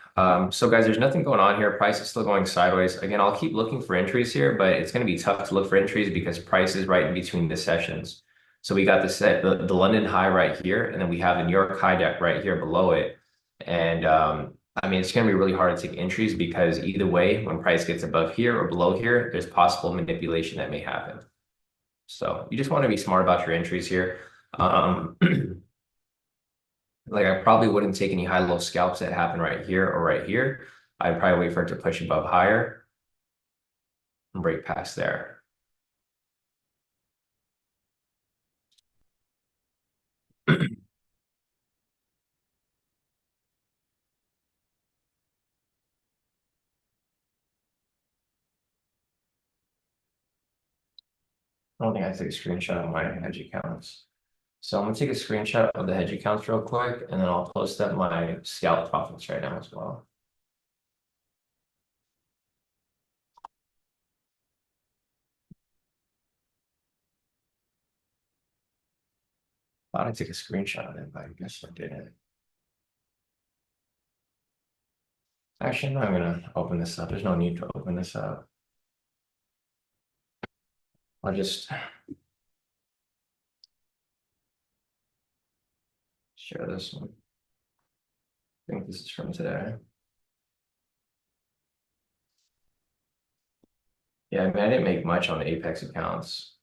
So guys, there's nothing going on here. Price is still going sideways. Again, I'll keep looking for entries here, but it's going to be tough to look for entries because price is right in between the sessions. So we got the London high right here, and then we have the New York high deck right here below it. And I mean, it's going to be really hard to take entries because either way, when price gets above here or below here, there's possible manipulation that may happen. So you just want to be smart about your entries here. Like I probably wouldn't take any high-low scalps that happen right here or right here. I'd probably wait for it to push above higher and break past there. I don't think I took a screenshot of my hedge accounts. So I'm gonna take a screenshot of the hedge accounts real quick, and then I'll post up my scalp profits right now as well. Thought I took a screenshot of it, but I guess I didn't. Actually, I'm not gonna open this up. There's no need to open this up. I'll just share this one. I think this is from today. Yeah, I mean, I didn't make much on the Apex accounts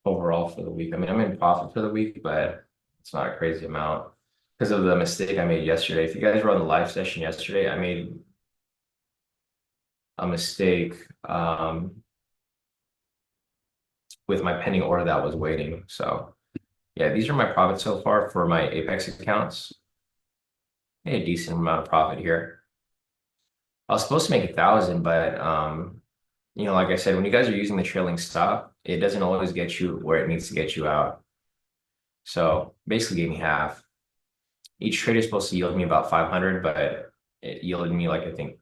overall for the week. I mean, I'm in profit for the week, but it's not a crazy amount because of the mistake I made yesterday. If you guys were on the live session yesterday, I made a mistake with my pending order that was waiting. So yeah, these are my profits so far for my Apex accounts. Made a decent amount of profit here. I was supposed to make 1,000, but like I said, when you guys are using the trailing stop, it doesn't always get you where it needs to get you out. So basically gave me half. Each trade is supposed to yield me about 500, but it yielded me like I think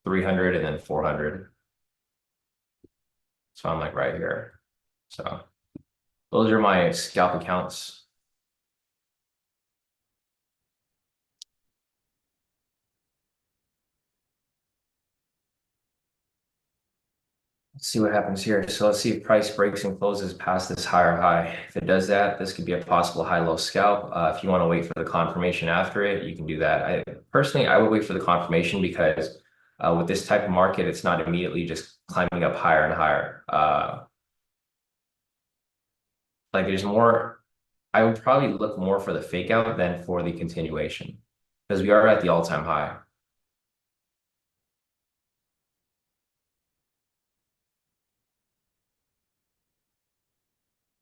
300 and then 400. So I'm like right here. So those are my scalp accounts. Let's see what happens here. So let's see if price breaks and closes past this higher high. If it does that, this could be a possible high-low scalp. If you want to wait for the confirmation after it, you can do that. I would wait for the confirmation because with this type of market, it's not immediately just climbing up higher and higher. Like there's more, I would probably look more for the fake out than for the continuation because we are at the all-time high.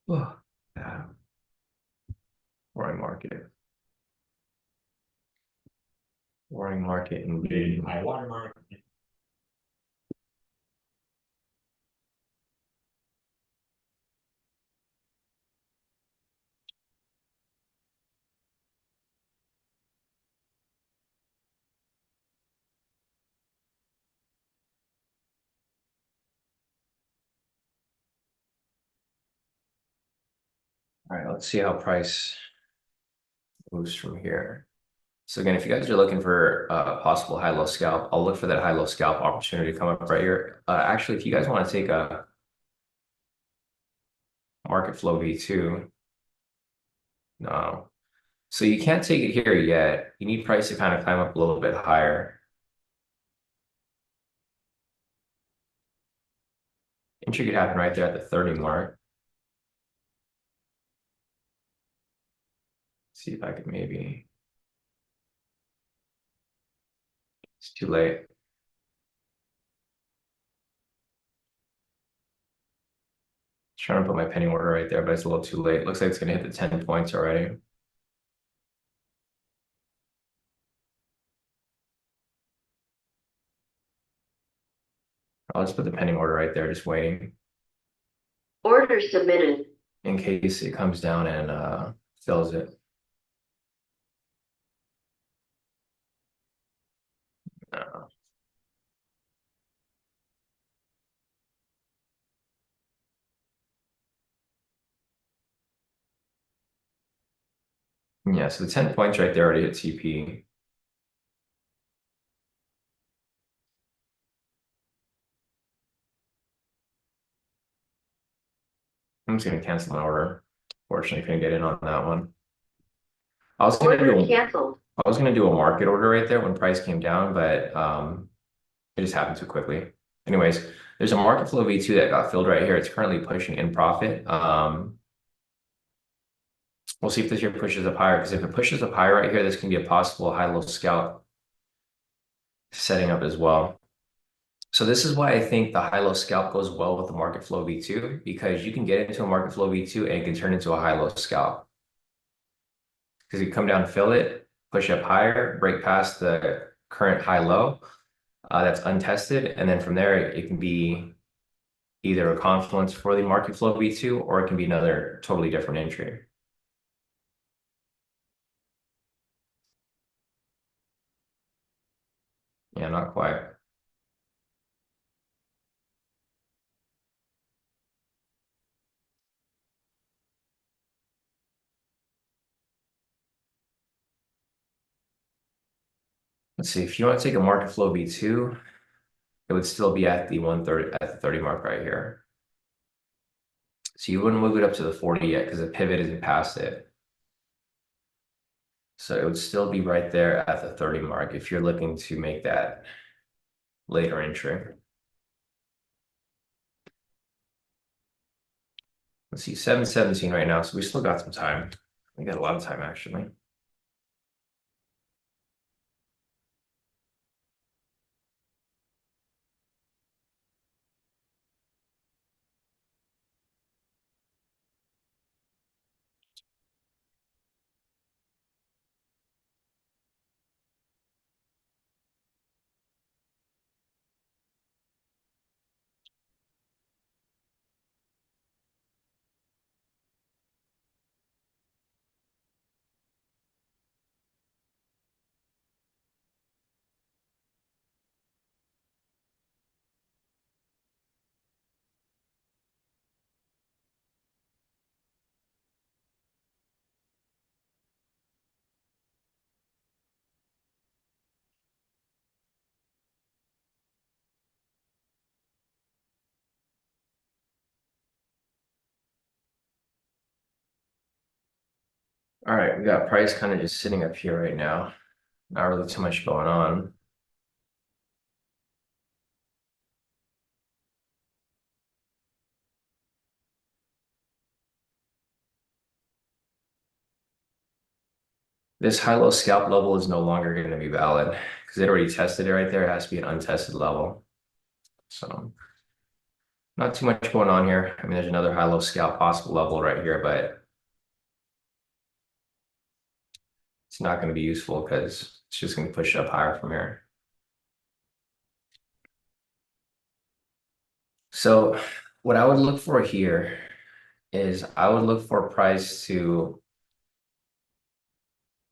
Oh, yeah. Boring market. Boring market indeed. High water mark. All right, let's see how price moves from here. So again, if you guys are looking for a possible high-low scalp, I'll look for that high-low scalp opportunity to come up right here. Actually, if you guys want to take a market flow V2, no. So you can't take it here yet. You need price to kind of climb up a little bit higher. Entry could happen right there at the 30 mark. See if I could maybe. It's too late. Trying to put my penny order right there, but it's a little too late. Looks like it's gonna hit the 10 points already. I'll just put the pending order right there, just waiting Order submitted. in case it comes down and fills it. No. Yeah, so the 10 points right there already hit TP. I'm just gonna cancel my order. Fortunately, couldn't get in on that one. I was gonna Order do canceled. I was gonna do a market order right there when price came down, but it just happened too quickly. Anyways, there's a market flow V2 that got filled right here. It's currently pushing in profit. We'll see if this here pushes up higher, because if it pushes up higher right here, this can be a possible high-low scalp setting up as well. So this is why I think the high-low scalp goes well with the market flow V2, because you can get into a market flow V2 and it can turn into a high-low scalp. Because you come down, fill it, push up higher, break past the current high-low that's untested, and then from there it can be either a confluence for the market flow V2 or it can be another totally different entry. Yeah, not quite. Let's see, if you want to take a market flow V2, it would still be at the 130 at the 30 mark right here. So you wouldn't move it up to the 40 yet because the pivot isn't past it. So it would still be right there at the 30 mark if you're looking to make that later entry. Let's see, 7:17 right now, so we still got some time. We got a lot of time actually. All right, we got price kind of just sitting up here right now. Not really too much going on. This high-low scalp level is no longer going to be valid because it already tested it right there. It has to be an untested level. So not too much going on here. I mean, there's another high-low scalp possible level right here, but it's not going to be useful because it's just going to push up higher from here. So what I would look for here is I would look for price to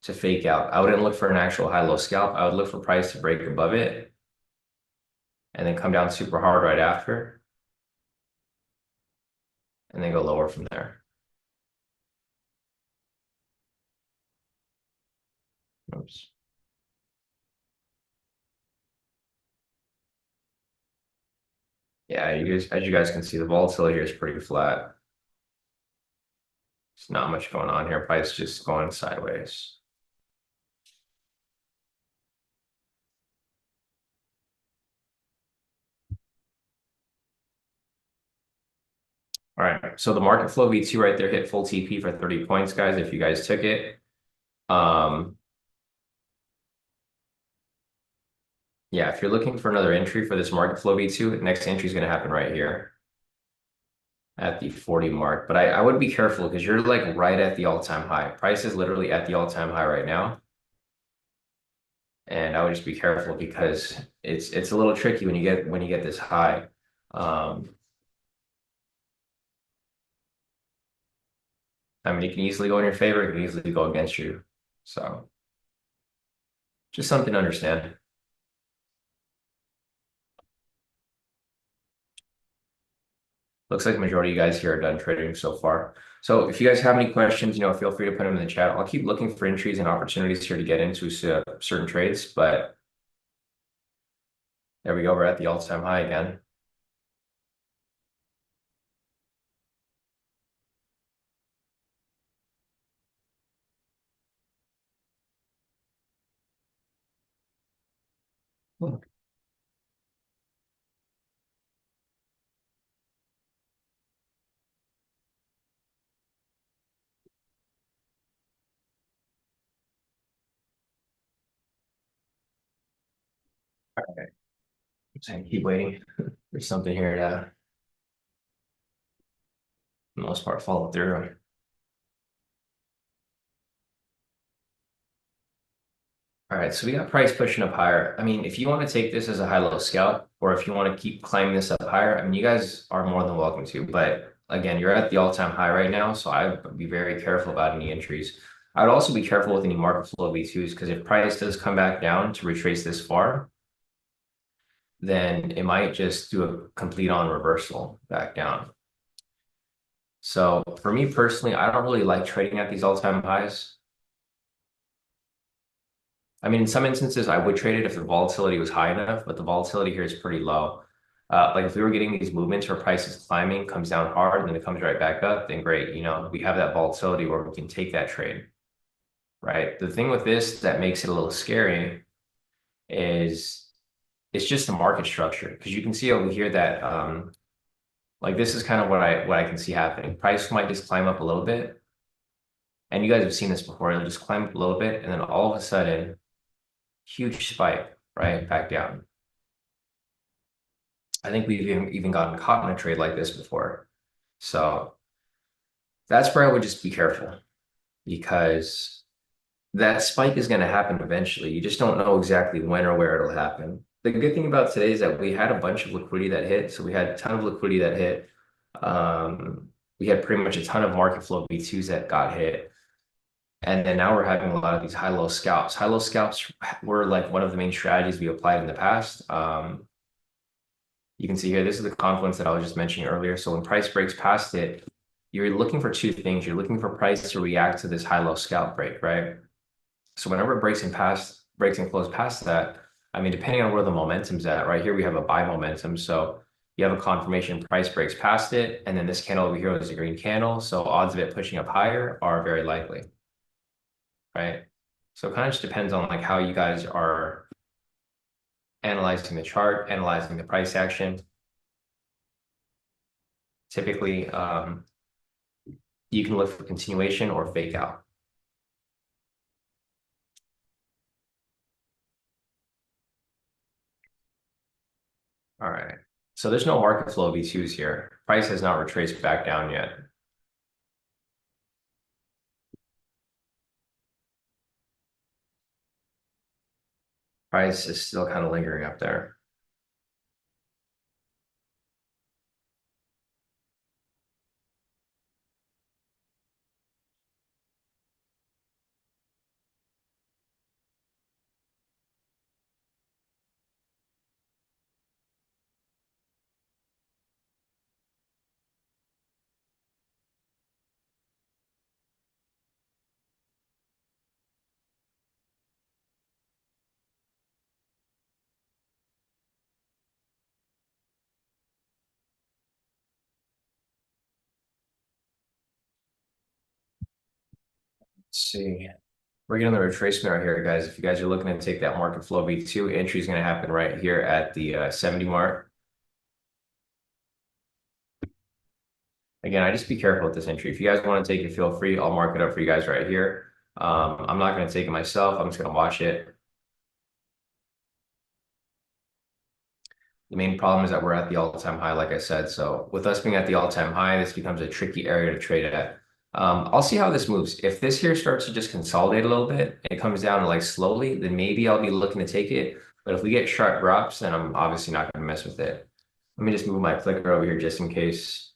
fake out. I wouldn't look for an actual high-low scalp. I would look for price to break above it and then come down super hard right after and then go lower from there. Oops. Yeah, as you guys can see, the volatility here is pretty flat. There's not much going on here. Price just going sideways. All right, so the market flow V2 right there hit full TP for 30 points, guys, if you guys took it. Yeah, if you're looking for another entry for this market flow V2, the next entry is going to happen right here at the 40 mark. But I would be careful because you're like right at the all-time high. Price is literally at the all-time high right now. And I would just be careful because it's a little tricky when you get this high. I mean, it can easily go in your favor, it can easily go against you. So just something to understand. Looks like the majority of you guys here are done trading so far. So if you guys have any questions, feel free to put them in the chat. I'll keep looking for entries and opportunities here to get into certain trades, but there we go. We're at the all-time high again. right. So keep waiting for something here to, for the most part, follow through. All right, so we got price pushing up higher. I mean, if you want to take this as a high-low scalp, or if you want to keep climbing this up higher, I mean, you guys are more than welcome to. But again, you're at the all-time high right now, so I would be very careful about any entries. I would also be careful with any market flow V2s because if price does come back down to retrace this far, then it might just do a complete on reversal back down. So for me personally, I don't really like trading at these all-time highs. I mean, in some instances, I would trade it if the volatility was high enough, but the volatility here is pretty low. Like if we were getting these movements where price is climbing, comes down hard, and then it comes right back up, then great. You know, we have that volatility where we can take that trade, right? The thing with this that makes it a little scary is it's just the market structure because you can see over here that like this is kind of what I can see happening. Price might just climb up a little bit, and you guys have seen this before. It'll just climb up a little bit, and then all of a sudden, huge spike, right, back down. I think we've even gotten caught in a trade like this before. So that's where I would just be careful because that spike is going to happen eventually. You just don't know exactly when or where it'll happen. The good thing about today is that we had a bunch of liquidity that hit. So we had a ton of liquidity that hit. We had pretty much a ton of market flow V2s that got hit. And then now we're having a lot of these high-low scalps. High-low scalps were like one of the main strategies we applied in the past. You can see here, this is the confluence that I was just mentioning earlier. So when price breaks past it, you're looking for two things. You're looking for price to react to this high-low scalp break, right? So whenever it breaks and close past that, I mean, depending on where the momentum's at, right here we have a buy momentum. So you have a confirmation price breaks past it, and then this candle over here is a green candle. So odds of it pushing up higher are very likely, right? So it kind of just depends on like how you guys are analyzing the chart, analyzing the price action. Typically, you can look for continuation or fake out. All right. So there's no market flow V2s here. Price has not retraced back down yet. Price is still kind of lingering up there. Let's see. We're getting the retracement right here, guys. If you guys are looking to take that market flow V2, entry is going to happen right here at the 70 mark. Again, I just be careful with this entry. If you guys want to take it, feel free. I'll mark it up for you guys right here. I'm not going to take it myself. I'm just going to watch it. The main problem is that we're at the all-time high, like I said. So with us being at the all-time high, this becomes a tricky area to trade at. I'll see how this moves. If this here starts to just consolidate a little bit, and it comes down like slowly, then maybe I'll be looking to take it. But if we get sharp drops, then I'm obviously not going to mess with it. Let me just move my clicker over here just in case.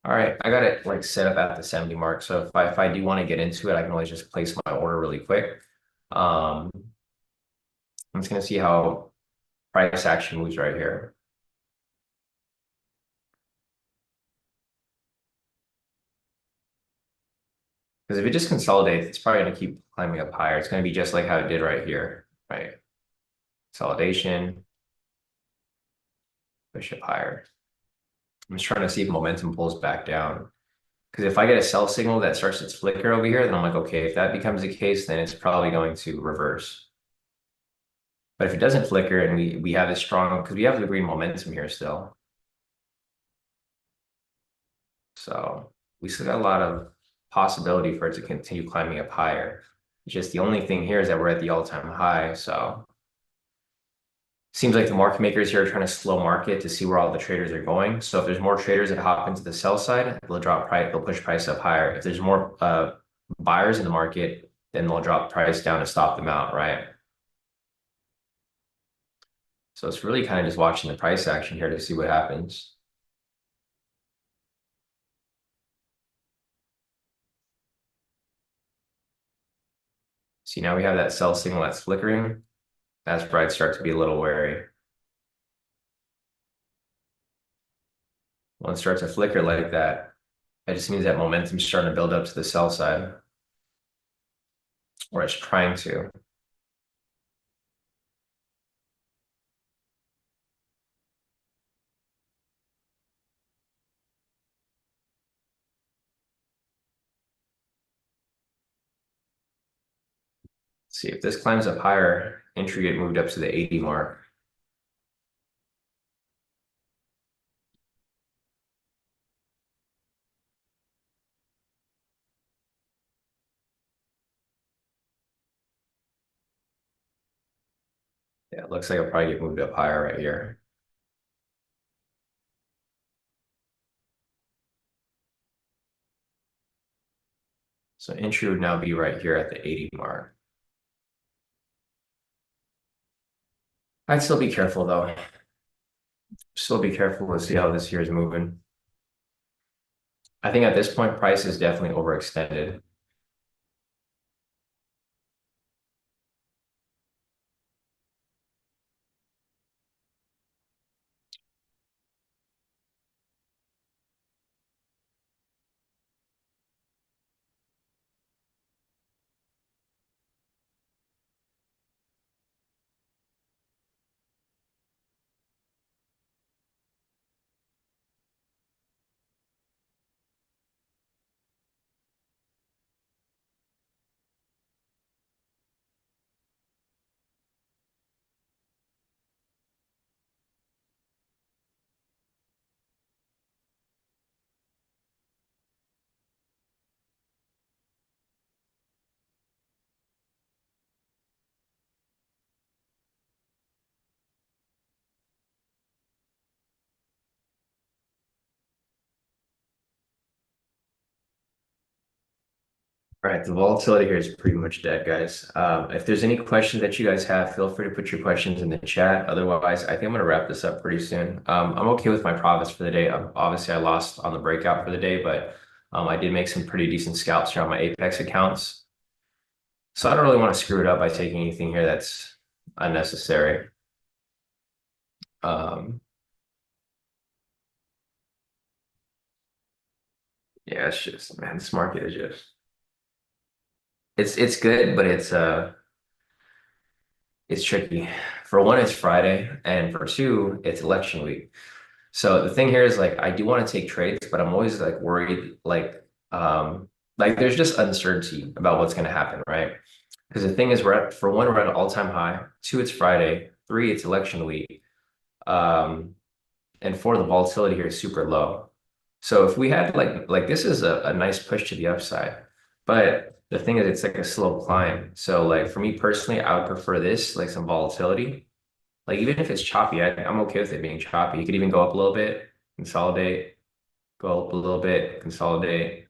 All right, I got it like set up at the 70 mark. So if I do want to get into it, I can always just place my order really quick. I'm just going to see how price action moves right here. Because if it just consolidates, it's probably going to keep climbing up higher. It's going to be just like how it did right here, right? Consolidation, push up higher. I'm just trying to see if momentum pulls back down. Because if I get a sell signal that starts its flicker over here, then I'm like, okay, if that becomes the case, then it's probably going to reverse. But if it doesn't flicker and we have a strong, because we have the green momentum here still. So we still got a lot of possibility for it to continue climbing up higher. Just the only thing here is that we're at the all-time high. So seems like the market makers here are trying to slow market to see where all the traders are going. So if there's more traders that hop into the sell side, they'll drop price, they'll push price up higher. If there's more buyers in the market, then they'll drop price down to stop them out, right? So it's really kind of just watching the price action here to see what happens. See, now we have that sell signal that's flickering. That's where I'd start to be a little wary. When it starts to flicker like that, it just means that momentum's starting to build up to the sell side, or it's trying to. See, if this climbs up higher, entry get moved up to the 80 mark. Yeah, it looks like it'll probably get moved up higher right here. So entry would now be right here at the 80 mark. I'd still be careful though. Still be careful to see how this here is moving. I think at this point, price is definitely overextended. All right, the volatility here is pretty much dead, guys. If there's any questions that you guys have, feel free to put your questions in the chat. Otherwise, I think I'm going to wrap this up pretty soon. I'm okay with my profits for the day. Obviously, I lost on the breakout for the day, but I did make some pretty decent scalps here on my Apex accounts. So I don't really want to screw it up by taking anything here that's unnecessary. Yeah, it's just, man, this market is just, it's good, but it's tricky. For one, it's Friday, and for two, it's election week. So the thing here is like I do want to take trades, but I'm always like worried, like there's just uncertainty about what's going to happen, right? Because the thing is, for one, we're at an all-time high. Two, it's Friday. Three, it's election week. And four, the volatility here is super low. So if we had like this is a nice push to the upside, but the thing is, it's like a slow climb. So like for me personally, I would prefer this, like some volatility. Like even if it's choppy, I'm okay with it being choppy. You could even go up a little bit, consolidate, go up a little bit, consolidate,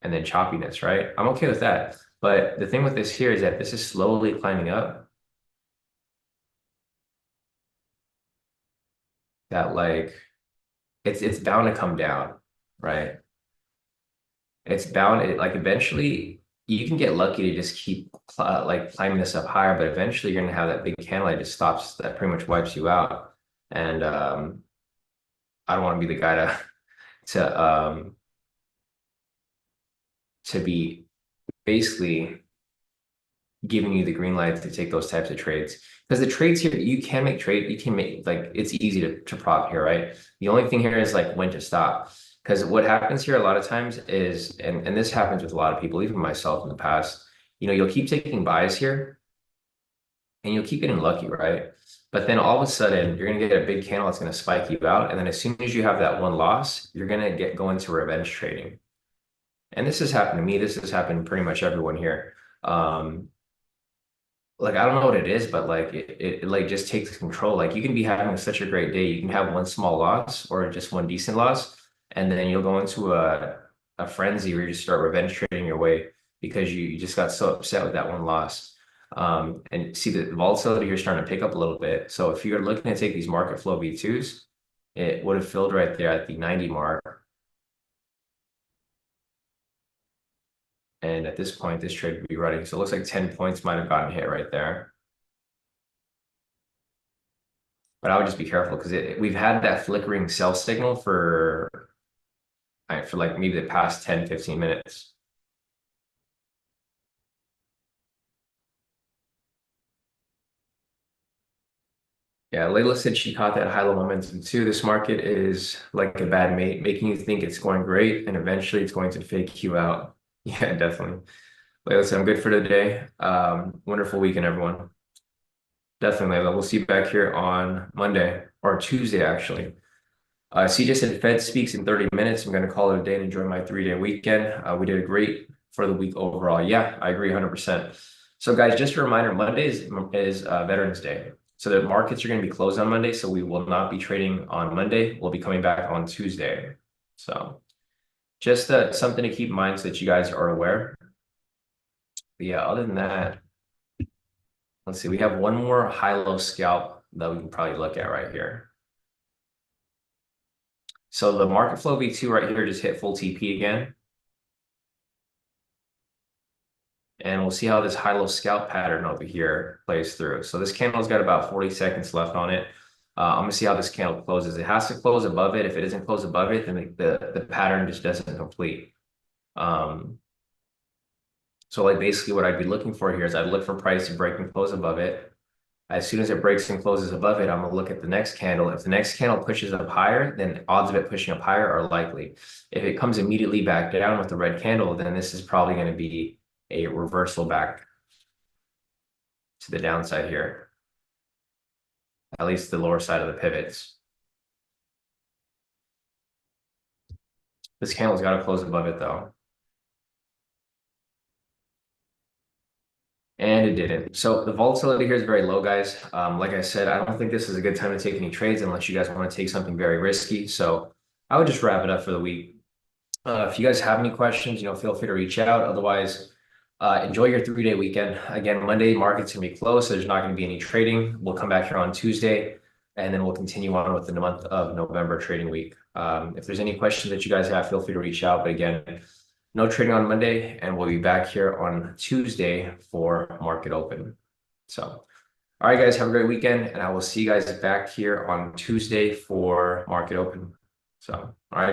and then choppiness, right? I'm okay with that. But the thing with this here is that this is slowly climbing up. That like it's bound to come down, right? It's bound like eventually you can get lucky to just keep like climbing this up higher, but eventually you're gonna have that big candle that just stops that pretty much wipes you out. And I don't want to be the guy to to be basically giving you the green light to take those types of trades. Because the trades here, you can make trade, you can make like it's easy to profit here, right? The only thing here is like when to stop. Because what happens here a lot of times is, and this happens with a lot of people, even myself in the past, you'll keep taking buys here and you'll keep getting lucky, right? But then all of a sudden, you're going to get a big candle that's going to spike you out. And then as soon as you have that one loss, you're going to go into revenge trading. And this has happened to me. This has happened to pretty much everyone here. Like I don't know what it is, but like it like just takes control. Like you can be having such a great day, you can have one small loss or just one decent loss, and then you'll go into a frenzy where you just start revenge trading your way because you just got so upset with that one loss. And see the volatility here is starting to pick up a little bit. So if you're looking to take these market flow V2s, it would have filled right there at the 90 mark. And at this point, this trade would be running. So it looks like 10 points might have gotten hit right there. But I would just be careful because we've had that flickering sell signal for like maybe the past 10, 15 minutes. Yeah, Layla said she caught that high-low momentum too. This market is like a bad mate, making you think it's going great, and eventually it's going to fake you out. Yeah, definitely. Layla said, I'm good for today. Wonderful weekend, everyone. Definitely, Layla. We'll see you back here on Monday or Tuesday, actually. CJ said Fed speaks in 30 minutes. I'm going to call it a day and enjoy my 3-day weekend. We did great for the week overall. Yeah, I agree 100%. So guys, just a reminder, Monday is Veterans Day. So the markets are going to be closed on Monday. So we will not be trading on Monday. We'll be coming back on Tuesday. So just something to keep in mind so that you guys are aware. But yeah, other than that, let's see. We have one more high-low scalp that we can probably look at right here. So the market flow V2 right here just hit full TP again. And we'll see how this high-low scalp pattern over here plays through. So this candle's got about 40 seconds left on it. I'm gonna see how this candle closes. It has to close above it. If it doesn't close above it, then the pattern just doesn't complete. So like basically what I'd be looking for here is I'd look for price to break and close above it. As soon as it breaks and closes above it, I'm gonna look at the next candle. If the next candle pushes up higher, then odds of it pushing up higher are likely. If it comes immediately back down with the red candle, then this is probably gonna be a reversal back to the downside here, at least the lower side of the pivots. This candle's got to close above it though. And it didn't. So the volatility here is very low, guys. Like I said, I don't think this is a good time to take any trades unless you guys want to take something very risky. So I would just wrap it up for the week. If you guys have any questions, feel free to reach out. Otherwise, enjoy your 3-day weekend. Again, Monday market's gonna be closed, so there's not gonna be any trading. We'll come back here on Tuesday, and then we'll continue on with the month of November trading week. If there's any questions that you guys have, feel free to reach out. But again, no trading on Monday, and we'll be back here on Tuesday for market open. So, all right, guys, have a great weekend, and I will see you guys back here on Tuesday for market open. So, all right.